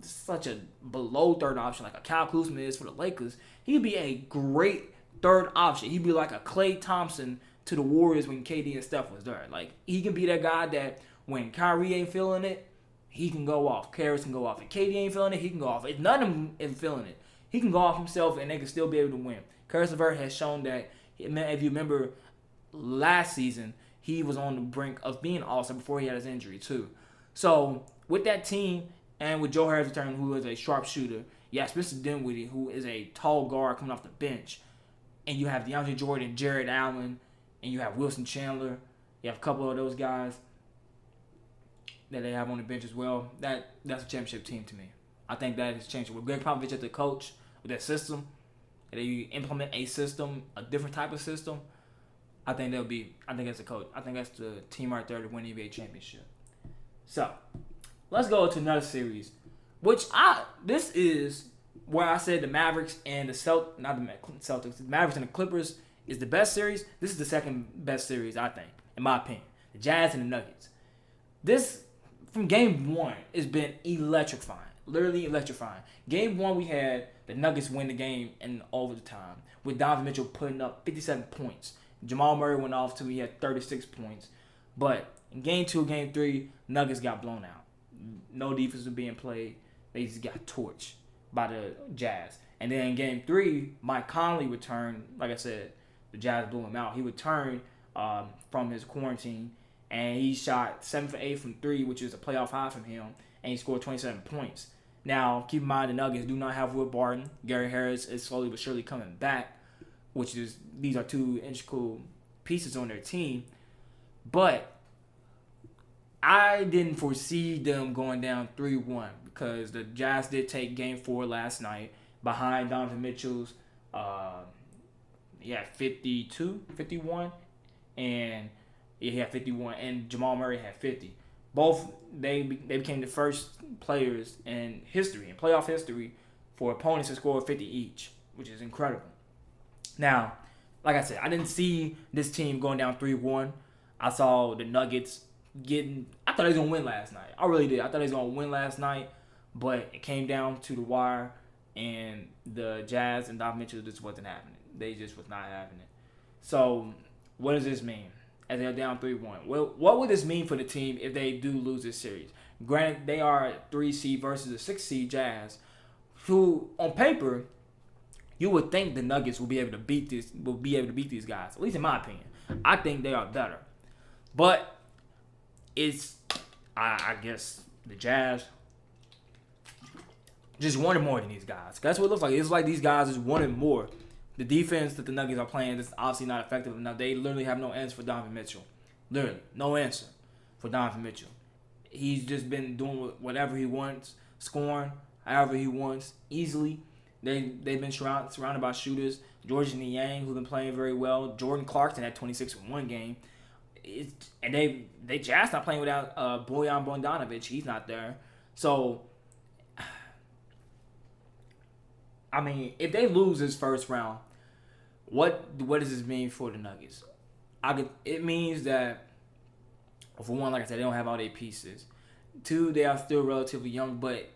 such a below third option like a Kyle Kuzma is for the Lakers. He'd be a great third option. He'd be like a Klay Thompson to the Warriors when KD and Steph was there. He can be that guy that when Kyrie ain't feeling it, he can go off. Karis can go off. If KD ain't feeling it, he can go off. If none of them is feeling it, he can go off himself and they can still be able to win. Karis LeVert has shown that, if you remember last season, he was on the brink of being awesome before he had his injury too. So with that team and with Joe Harris returning, who is a sharpshooter, Spencer Dinwiddie, who is a tall guard coming off the bench, and you have DeAndre Jordan, Jared Allen, and you have Wilson Chandler. You have a couple of those guys that they have on the bench as well. That's a championship team to me. I think that has changed. With Greg Popovich as the coach, with that system, and they implement a system, a different type of system, I think that's the coach. I think that's the team right there to win the NBA championship. So, let's go to another series, this is where I said the Mavericks and the Celtics, the Mavericks and the Clippers is the best series. This is the second best series, I think, in my opinion. The Jazz and the Nuggets. This, from game one, has been electrifying. Literally electrifying. Game one, we had the Nuggets win the game in overtime with Donovan Mitchell putting up 57 points. Jamal Murray went off till he had 36 points. But in game two, game three, Nuggets got blown out. No defense was being played. They just got torched by the Jazz. And then in game three, Mike Conley returned. Like I said, the Jazz blew him out. He returned from his quarantine, and he shot 7 for 8 from 3, which is a playoff high from him, and he scored 27 points. Now, keep in mind the Nuggets do not have Will Barton. Gary Harris is slowly but surely coming back, these are two integral pieces on their team. But I didn't foresee them going down 3-1 because the Jazz did take game 4 last night behind Donovan Mitchell's 51, and he had 51, and Jamal Murray had 50. Both they became the first players in playoff history, for opponents to score 50 each, which is incredible. Now, like I said, I didn't see this team going down 3-1. I saw the Nuggets I thought they was going to win last night. I really did. I thought they was going to win last night, but it came down to the wire, and the Jazz and Donovan Mitchell just wasn't happening. They just was not having it. So, what does this mean? As they're down 3-1. Well, what would this mean for the team if they do lose this series? Granted, they are a 3 seed versus a 6 seed Jazz, who on paper you would think the Nuggets will be able to beat these guys. At least in my opinion, I think they are better. But I guess the Jazz just wanted more than these guys. That's what it looks like. It's like these guys just wanted more. The defense that the Nuggets are playing is obviously not effective enough. They literally have no answer for Donovan Mitchell. Literally, no answer for Donovan Mitchell. He's just been doing whatever he wants, scoring however he wants, easily. They've been surrounded by shooters. George Niang, who've been playing very well. Jordan Clarkson had 26 in one game. And they Jazz not playing without Bojan Bogdanovic. He's not there. So, I mean, if they lose this first round, what does this mean for the Nuggets? It means that, for one, like I said, they don't have all their pieces. 2, they are still relatively young, but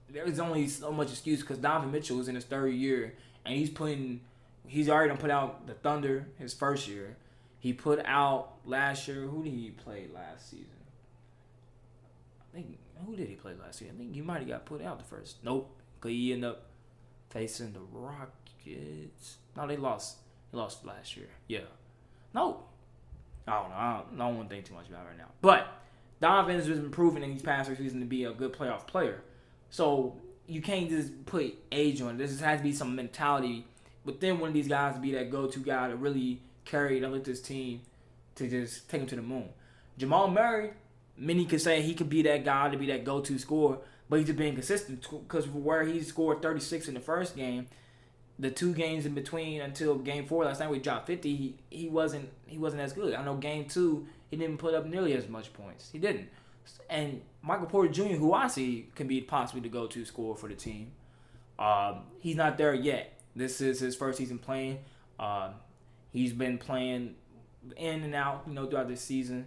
there's only so much excuse because Donovan Mitchell is in his 3rd year, and he's already put out the Thunder his first year. He put out last year. Who did he play last season? Who did he play last season? I think he might have got put out the first. Nope, because he ended up facing the Rockets. No, they lost. They lost last year. Yeah. No. I don't know. I don't want to think too much about it right now. But Donovan has been proven in these past 3 seasons to be a good playoff player. So you can't just put age on it. There just has to be some mentality within one of these guys to be that go-to guy to really carry and lift this team to just take him to the moon. Jamal Murray, many could say he could be that guy to be that go-to scorer, but he's just being consistent because where he scored 36 in the first game, the 2 games in between until game 4 last night we dropped 50, he wasn't as good. I know game 2 he didn't put up nearly as much points. He didn't. And Michael Porter Jr., who I see can be possibly the go-to scorer for the team, he's not there yet. This is his first season playing. He's been playing in and out, throughout this season.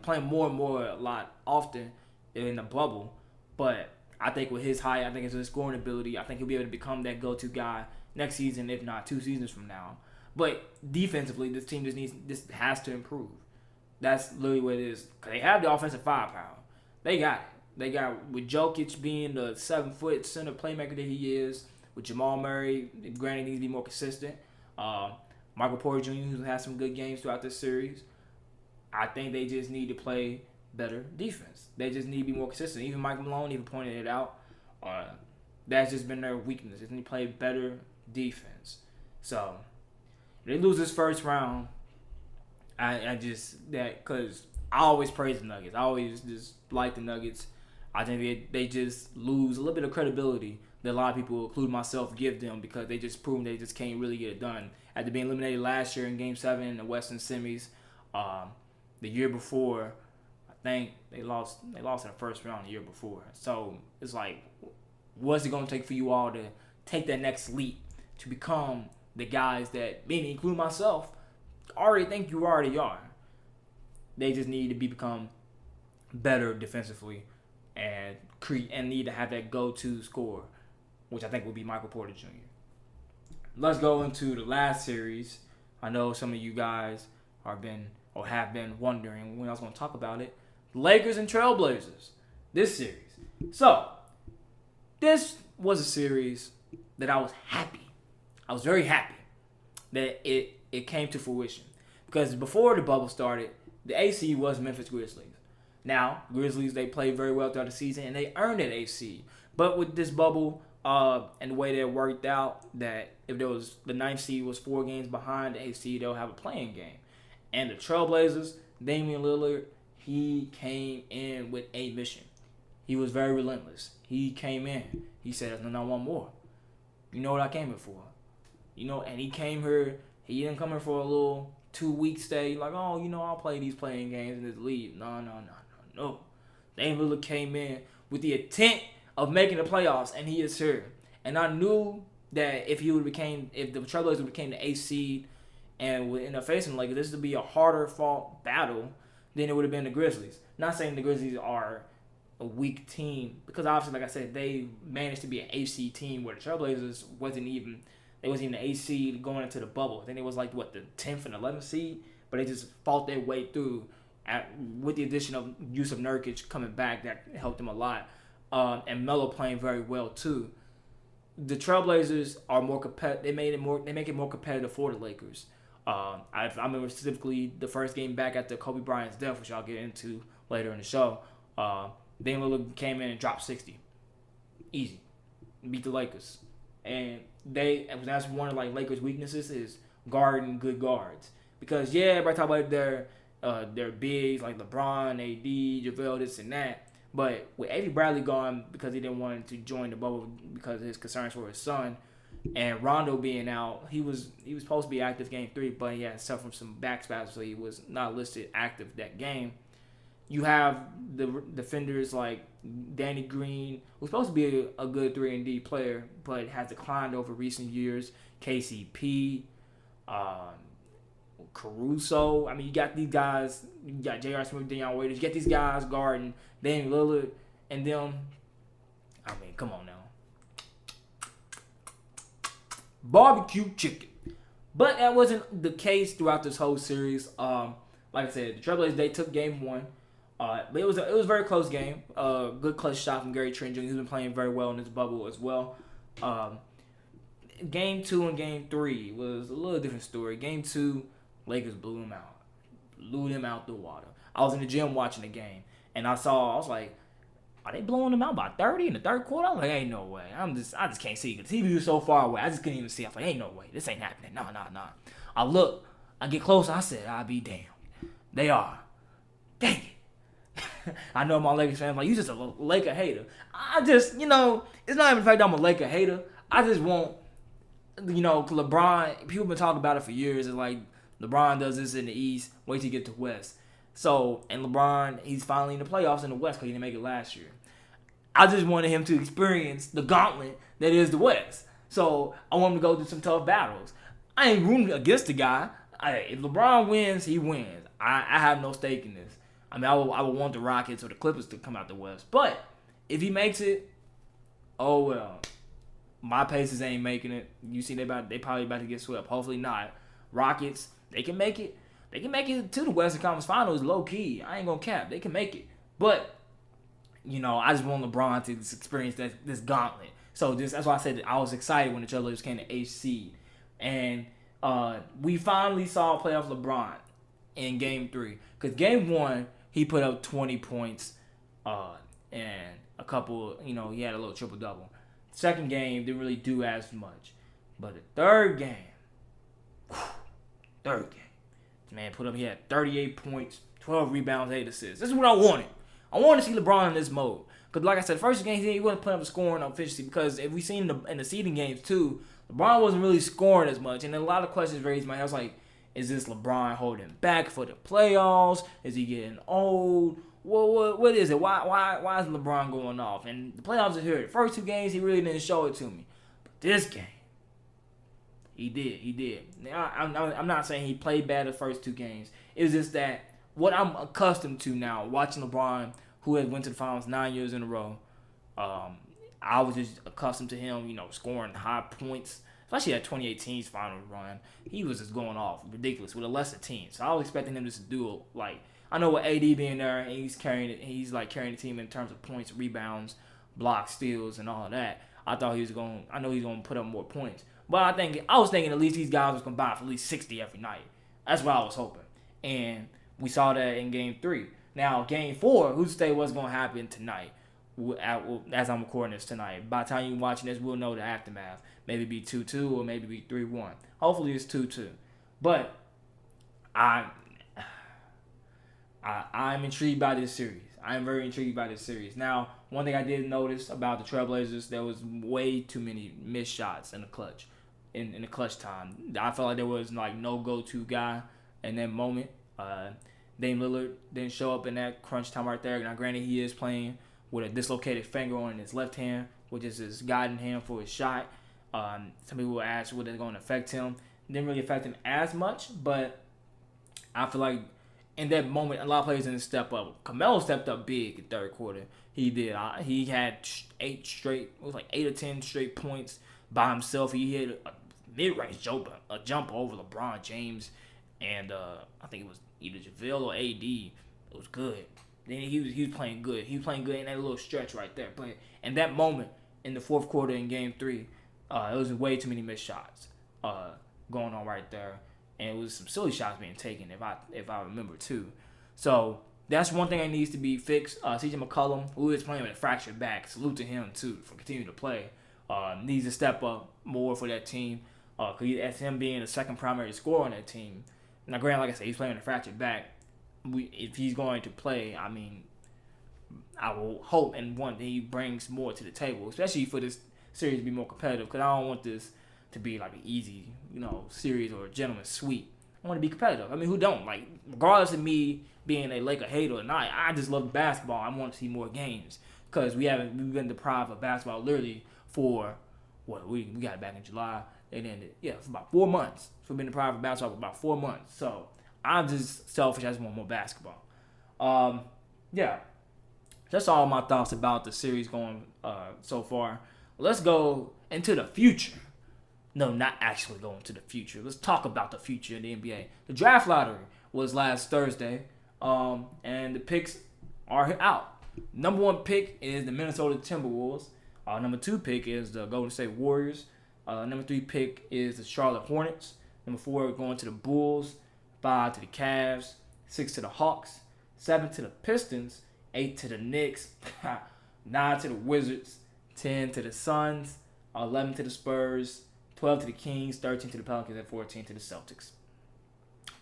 Playing more and more a lot often in the bubble. But I think with his height, I think it's his scoring ability, I think he'll be able to become that go-to guy next season, if not 2 seasons from now. But defensively, this team just has to improve. That's literally what it is. Because they have the offensive firepower. They got it. They got, with Jokic being the 7-foot center playmaker that he is, with Jamal Murray, granted, he needs to be more consistent. Michael Porter Jr., who has some good games throughout this series. I think they just need to play better defense. They just need to be more consistent. Even Mike Malone even pointed it out. That's just been their weakness. They need to play better defense. So, They lose this first round. I just that because I always praise the Nuggets. I always just like the Nuggets. I think they just lose a little bit of credibility that a lot of people, including myself, give them because they just proven they just can't really get it done. After being eliminated last year in Game 7 in the Western Semis, the year before, I think they lost in the first round the year before. So it's like, what's it going to take for you all to take that next leap to become the guys that, meaning including myself, already think you already are? They just need to become better defensively and need to have that go-to scorer, which I think will be Michael Porter Jr. Let's go into the last series. I know some of you guys have been wondering when I was going to talk about it. Lakers and Trailblazers. This series. So, this was a series that I was happy. I was very happy that it came to fruition. Because before the bubble started, the AC was Memphis Grizzlies. Now, Grizzlies, they played very well throughout the season, and they earned that AC. But with this bubble and the way that it worked out, that if there was the 9th seed was 4 games behind the AC, they'll have a playing game. And the Trailblazers, Damian Lillard, he came in with a mission. He was very relentless. He came in. He said, no, I want more. You know what I came here for. And he came here. He didn't come here for a little 2-week stay. Like, I'll play these playing games and just leave. No. Damian Lillard came in with the intent of making the playoffs, and he is here. And I knew that if the Trailblazers became the 8th seed and would end up facing like this would be a harder fought battle than it would have been the Grizzlies. Not saying the Grizzlies are a weak team, because obviously, like I said, they managed to be an 8th seed team where the Trailblazers wasn't even the 8th seed going into the bubble. I think it was like the 10th and 11th seed, but they just fought their way through with the addition of Yusuf Nurkic coming back. That helped them a lot. And Melo playing very well too. The Trailblazers are more competitive. They make it more competitive for the Lakers. I remember specifically the first game back after Kobe Bryant's death, which I'll get into later in the show. Damian Lillard came in and dropped 60, easy, beat the Lakers, and that's one of Lakers' weaknesses is guarding good guards. Because everybody talk about their bigs like LeBron, AD, JaVale, this and that. But with Avery Bradley gone because he didn't want to join the bubble because of his concerns for his son, and Rondo being out, he was supposed to be active game 3, but he had suffered from some back spasms, so he was not listed active that game. You have the defenders like Danny Green, who's supposed to be a good 3-and-D player, but has declined over recent years. KCP, Caruso. I mean, you got these guys. You got J.R. Smith, Deion Waiters. You get these guys guarding Damian Lillard and them. I mean, come on now. Barbecue chicken. But that wasn't the case throughout this whole series. Like I said, the Trailblazers, they took game 1. But it was a very close game. Good clutch shot from Gary Trent Jr. He's been playing very well in this bubble as well. Game 2 and game 3 was a little different story. Game 2, Lakers blew them out the water. I was in the gym watching the game, and I was like, are they blowing them out by 30 in the third quarter? I'm like, ain't no way. I just can't see because the TV was so far away. I just couldn't even see. I was like, ain't no way. This ain't happening. No. I look, I get closer. I said, I'll be damned. They are. Dang it. I know my Lakers fans like, you just a Laker hater. I just, it's not even the fact that I'm a Laker hater. I just want, LeBron, people been talking about it for years. It's like, LeBron does this in the East, wait till you get to West. So, and LeBron, he's finally in the playoffs in the West because he didn't make it last year. I just wanted him to experience the gauntlet that is the West. So, I want him to go through some tough battles. I ain't rooting against the guy. If LeBron wins, he wins. I have no stake in this. I mean, I would want the Rockets or the Clippers to come out the West. But if he makes it, oh well. My Pacers ain't making it. You see, they probably about to get swept. Hopefully not. Rockets, they can make it. They can make it to the Western Conference Finals low key. I ain't gonna cap. They can make it. But I just want LeBron to experience this gauntlet. So that's why I said that I was excited when the Trailblazers came to 8th seed, and we finally saw playoff LeBron in Game 3. Because Game 1 he put up 20 points, and a couple. He had a little triple double. Second game didn't really do as much, but the third game, Third game. This man put up, he had 38 points, 12 rebounds, 8 assists. This is what I wanted. I wanted to see LeBron in this mode. Because like I said, the first game, he wasn't putting up the scoring efficiency. Because if we seen in the seeding games too, LeBron wasn't really scoring as much. And then a lot of questions raised in my head. I was like, is this LeBron holding back for the playoffs? Is he getting old? What is it? Why is LeBron going off? And the playoffs are here. The first 2 games, he really didn't show it to me. But this game, he did. Now, I'm not saying he played bad the first 2 games. It's just that what I'm accustomed to now, watching LeBron, who has went to the finals 9 years in a row, I was just accustomed to him, scoring high points. Especially that 2018's final run, he was just going off ridiculous with a lesser team. So I was expecting him just to do like, I know with AD being there, and he's carrying the team in terms of points, rebounds, blocks, steals, and all of that. I know he's gonna put up more points. But I was thinking at least these guys was combined for at least 60 every night. That's what I was hoping. And we saw that in game 3. Now, game 4, who's to say what's gonna happen tonight? As I'm recording this tonight. By the time you're watching this, we'll know the aftermath. Maybe be 2-2 or maybe be 3-1. Hopefully it's 2-2. But I'm intrigued by this series. I am very intrigued by this series. Now, one thing I did notice about the Trailblazers, there was way too many missed shots in the clutch. In the clutch time. I felt like there was like no go-to guy in that moment. Dame Lillard didn't show up in that crunch time right there. Now, granted, he is playing with a dislocated finger on his left hand, which is his guiding hand for his shot. Some people will ask what is going to affect him. It didn't really affect him as much, but I feel like in that moment, a lot of players didn't step up. Carmelo stepped up big in third quarter. He did. He had 8 or 10 straight points by himself. He hit a mid-range jump over LeBron James, and I think it was either JaVale or AD. It was good. Then he was playing good. He was playing good in that little stretch right there. But in that moment, in the fourth quarter in Game 3, it was way too many missed shots going on right there. And it was some silly shots being taken, if I remember, too. So that's one thing that needs to be fixed. CJ McCollum, who is playing with a fractured back, salute to him, too, for continuing to play. Needs to step up more for that team. As him being the second primary scorer on that team. Now, granted, like I said, he's playing with a fractured back. If he's going to play, I mean, I will hope and want that he brings more to the table, especially for this series to be more competitive, because I don't want this to be like an easy, series or a gentleman's sweep. I want to be competitive. I mean, who don't? Like, regardless of me being a Laker hater or not, I just love basketball. I want to see more games, because we've been deprived of basketball literally for, we got it back in July. It ended, for about 4 months. So we've been deprived of basketball for about 4 months. So I'm just selfish. I just want more basketball. That's all my thoughts about the series going so far. Let's go into the future. No, not actually go into the future. Let's talk about the future in the NBA. The draft lottery was last Thursday, and the picks are out. Number 1 pick is the Minnesota Timberwolves. Number 2 pick is the Golden State Warriors. Number 3 pick is the Charlotte Hornets. Number 4 going to the Bulls. 5 to the Cavs. 6 to the Hawks. 7 to the Pistons. 8 to the Knicks. 9 to the Wizards. 10 to the Suns. 11 to the Spurs. 12 to the Kings. 13 to the Pelicans. And 14 to the Celtics.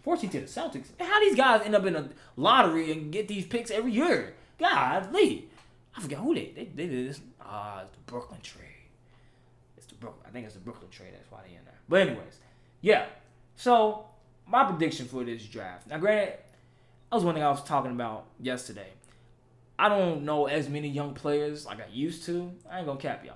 14 to the Celtics? How these guys end up in a lottery and get these picks every year? Golly. I forgot who they did this. It's the Brooklyn trade. I think it's the Brooklyn trade. That's why they in there. But anyways, So my prediction for this draft. Now, granted, that was one thing I was talking about yesterday. I don't know as many young players like I used to. I ain't gonna cap y'all.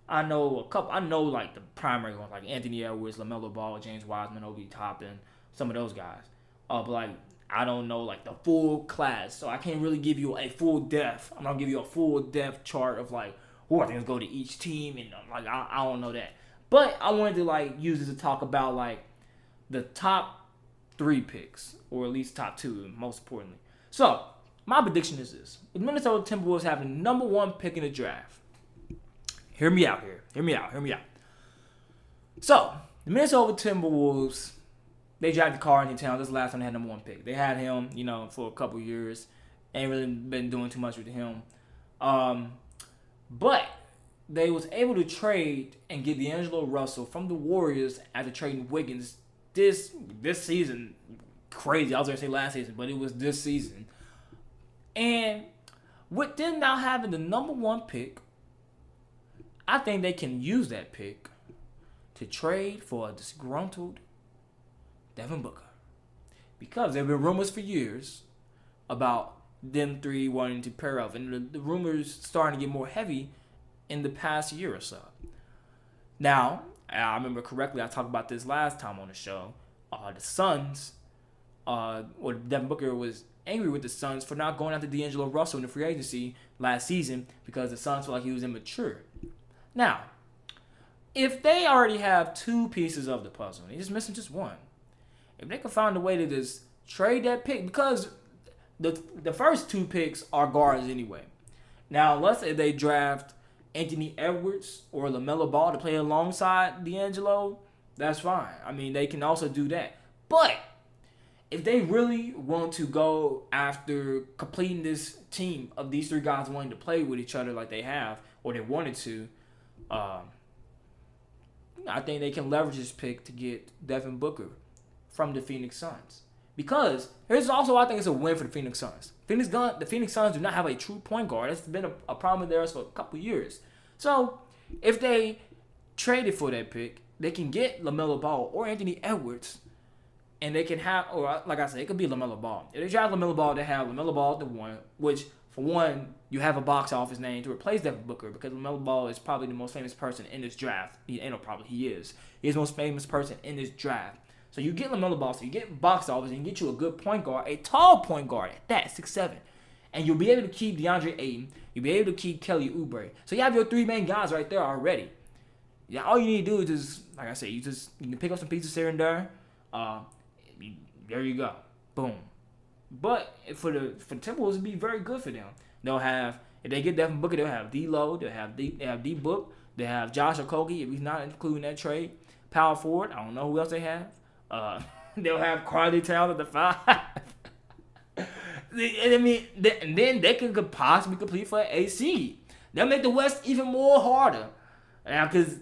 I know a couple. I know like the primary ones like Anthony Edwards, LaMelo Ball, James Wiseman, Obi Toppin, some of those guys. But like I don't know like the full class, so I can't really give you a full depth. I'm not gonna give you a full depth chart of like who I think is go to each team, and like I don't know that. But I wanted to like use this to talk about like the top 3 picks, or at least top 2, most importantly. So my prediction is this: the Minnesota Timberwolves have the number 1 pick in the draft. Hear me out here. Hear me out. So the Minnesota Timberwolves, they drafted Karl Anthony Towns. This is the last time they had number 1 pick. They had him, for a couple years. Ain't really been doing too much with him. But they was able to trade and get D'Angelo Russell from the Warriors after trading Wiggins this season, crazy. I was gonna say last season, but it was this season. And with them now having the number 1 pick, I think they can use that pick to trade for a disgruntled Devin Booker. Because there have been rumors for years about them three wanting to pair up. And the rumors starting to get more heavy in the past year or so. Now, I remember correctly, I talked about this last time on the show. The Suns, or Devin Booker was angry with the Suns for not going after D'Angelo Russell in the free agency last season because the Suns felt like he was immature. Now, if they already have 2 pieces of the puzzle, and they're just missing just one, if they can find a way to just trade that pick, because the first 2 picks are guards anyway. Now, let's say they draft Anthony Edwards or LaMelo Ball to play alongside D'Angelo, that's fine. I mean, they can also do that. But if they really want to go after completing this team of these 3 guys wanting to play with each other like they have, or they wanted to, I think they can leverage this pick to get Devin Booker from the Phoenix Suns. Because here's also why I think it's a win for the Phoenix Suns. The Phoenix Suns do not have a true point guard. That's been a problem of theirs for a couple years. So if they traded for that pick, they can get LaMelo Ball or Anthony Edwards, and they can have, or like I said, it could be LaMelo Ball. If they draft LaMelo Ball, they have LaMelo Ball at the 1, which for one, you have a box office name to replace Devin Booker because LaMelo Ball is probably the most famous person in this draft. He is. He's the most famous person in this draft. So you get LaMelo Ball, so you get box office, and you get you a good point guard, a tall point guard at that, 6'7". And you'll be able to keep DeAndre Ayton. You'll be able to keep Kelly Oubre. So you have your 3 main guys right there already. Yeah, all you need to do is just, like I said, you can pick up some pieces here and there. There you go. Boom. But for the Timberwolves, it'd be very good for them. They'll have, if they get Devin Booker, they'll have D-Lo, they have D-Book, they have Josh Okogie, if he's not including that trade. Power forward, I don't know who else they have. They'll have Carly Towns at the 5. And then they could possibly complete for an AC. They'll make the West even more harder. Now, because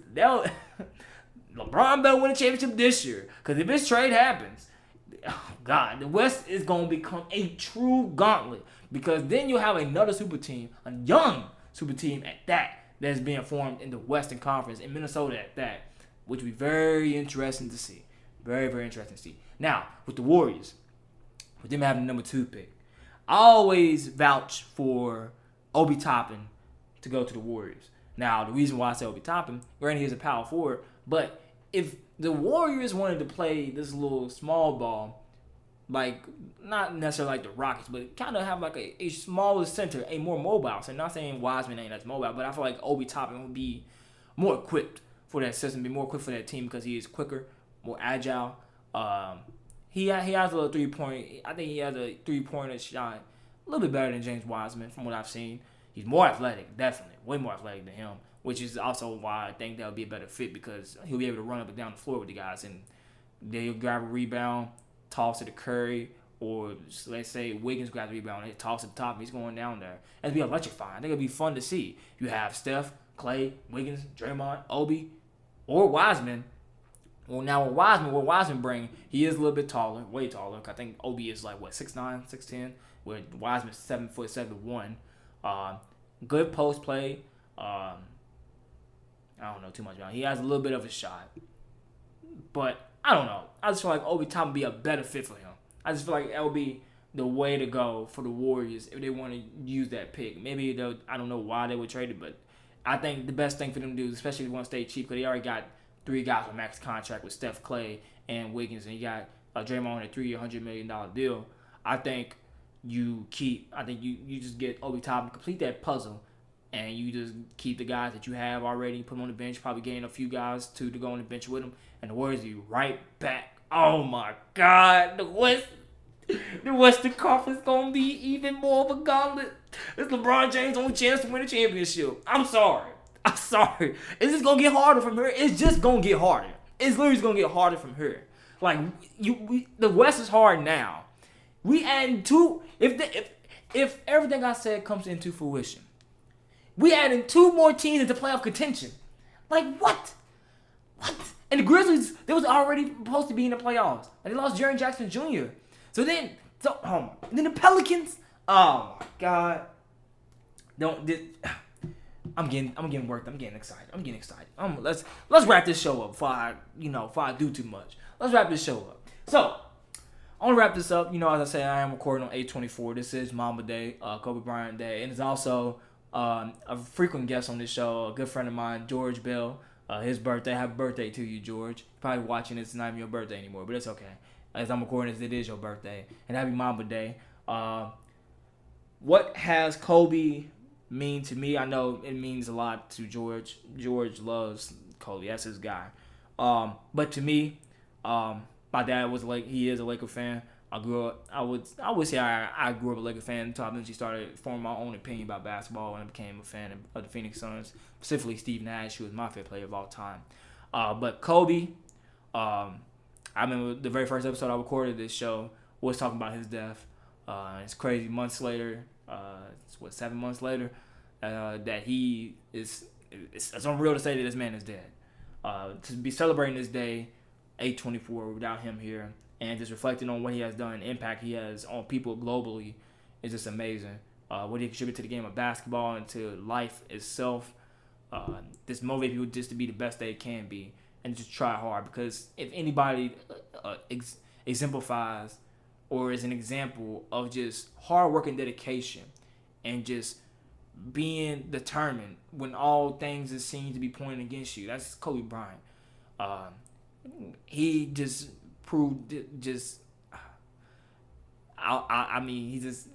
LeBron better win a championship this year. Because if this trade happens, oh God, the West is going to become a true gauntlet. Because then you'll have another super team, a young super team at that's being formed in the Western Conference, in Minnesota at that, which will be very interesting to see. Very, very interesting to see. Now, with the Warriors, with them having the number 2 pick, I always vouch for Obi Toppin to go to the Warriors. Now, the reason why I say Obi Toppin, granted he's a power forward, but if the Warriors wanted to play this little small ball, like not necessarily like the Rockets, but kind of have like a smaller center, a more mobile. So I'm not saying Wiseman ain't as mobile, but I feel like Obi Toppin would be more equipped for that system, be more equipped for that team because he is quicker, more agile. He has a little 3-point. I think he has a 3-pointer shot a little bit better than James Wiseman from what I've seen. He's more athletic, definitely, way more athletic than him, which is also why I think that would be a better fit because he'll be able to run up and down the floor with the guys, and they'll grab a rebound, toss it to Curry, or let's say Wiggins grabs a rebound, and toss it to the top, and he's going down there. And it'll be electrifying. I think it'll be fun to see. You have Steph, Clay, Wiggins, Draymond, Obi, or Wiseman. Well, now with Wiseman bring, he is a little bit taller, way taller. I think Obi is like, 6'9", 6'10", where Wiseman's 7'1". Good post play. I don't know too much about him. He has a little bit of a shot. But I don't know. I just feel like Obi Toppin would be a better fit for him. I just feel like that would be the way to go for the Warriors if they want to use that pick. Maybe I don't know why they would trade it, but I think the best thing for them to do, especially if they want to stay cheap, because they already got 3 guys with max contract with Steph, Clay, and Wiggins, and you got Draymond on a 3-year, $100 million deal. I think you just get Obi Toppin, complete that puzzle, and you just keep the guys that you have already, put them on the bench, probably gain a few guys to go on the bench with them, and the Warriors be right back. Oh my God, the Western Conference gonna be even more of a gauntlet. It's LeBron James' only chance to win a championship. I'm sorry. It's just gonna get harder from here. It's just gonna get harder. It's literally gonna get harder from here. Like the West is hard now. We adding 2. If everything I said comes into fruition, we adding 2 more teams into playoff contention. Like what? And the Grizzlies, they was already supposed to be in the playoffs. And they lost Jaren Jackson Jr. And then the Pelicans. Oh my God. I'm getting worked. I'm getting excited. Let's wrap this show up before I do too much. Let's wrap this show up. So I want to wrap this up. As I said, I am recording on 8/24. This is Mamba Day, Kobe Bryant Day, and it's also a frequent guest on this show, a good friend of mine, George Bell. His birthday. Happy birthday to you, George. Probably watching this, it's not even your birthday anymore, but it's okay. As I'm recording this, it is your birthday, and happy Mamba Day. What has Kobe mean to me? I know it means a lot to George. George loves Kobe. That's his guy. But to me, my dad he is a Laker fan. I would say I grew up a Laker fan until I eventually started forming my own opinion about basketball and I became a fan of the Phoenix Suns, specifically Steve Nash, who was my favorite player of all time. But Kobe, I remember the very first episode I recorded this show was talking about his death. It's crazy. Months later, 7 months later, that he is. It's unreal to say that this man is dead. To be celebrating this day, 8/24, without him here, and just reflecting on what he has done, the impact he has on people globally, is just amazing. What he contributed to the game of basketball and to life itself. Just motivate people just to be the best they can be and just try hard. Because if anybody exemplifies or is an example of just hard work and dedication and just being determined when all things that seem to be pointing against you, that's Kobe Bryant. He just proved he's just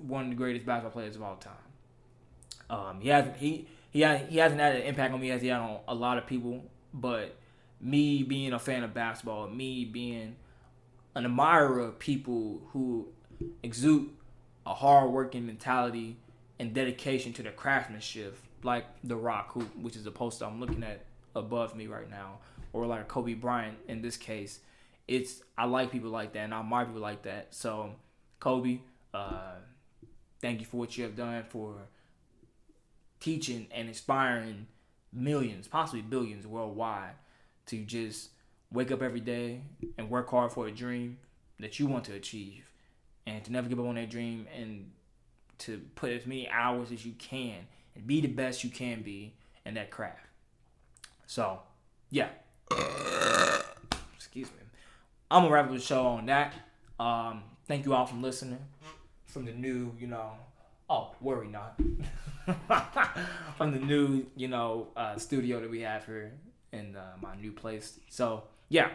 one of the greatest basketball players of all time. He hasn't had an impact on me as he had on a lot of people, but me being a fan of basketball, me being an admirer of people who exude a hard-working mentality and dedication to their craftsmanship, like The Rock, which is the poster I'm looking at above me right now, or like Kobe Bryant in this case. I like people like that, and I admire people like that. So, Kobe, thank you for what you have done for teaching and inspiring millions, possibly billions worldwide, to just wake up every day and work hard for a dream that you want to achieve, and to never give up on that dream, and to put as many hours as you can and be the best you can be in that craft. So, yeah. Excuse me. I'm going to wrap up the show on that. Thank you all for listening from the new, worry not. From the new, studio that we have here in my new place. So, yeah,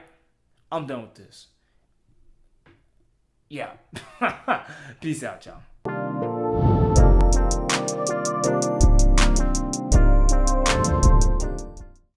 I'm done with this. Yeah. Peace out, y'all.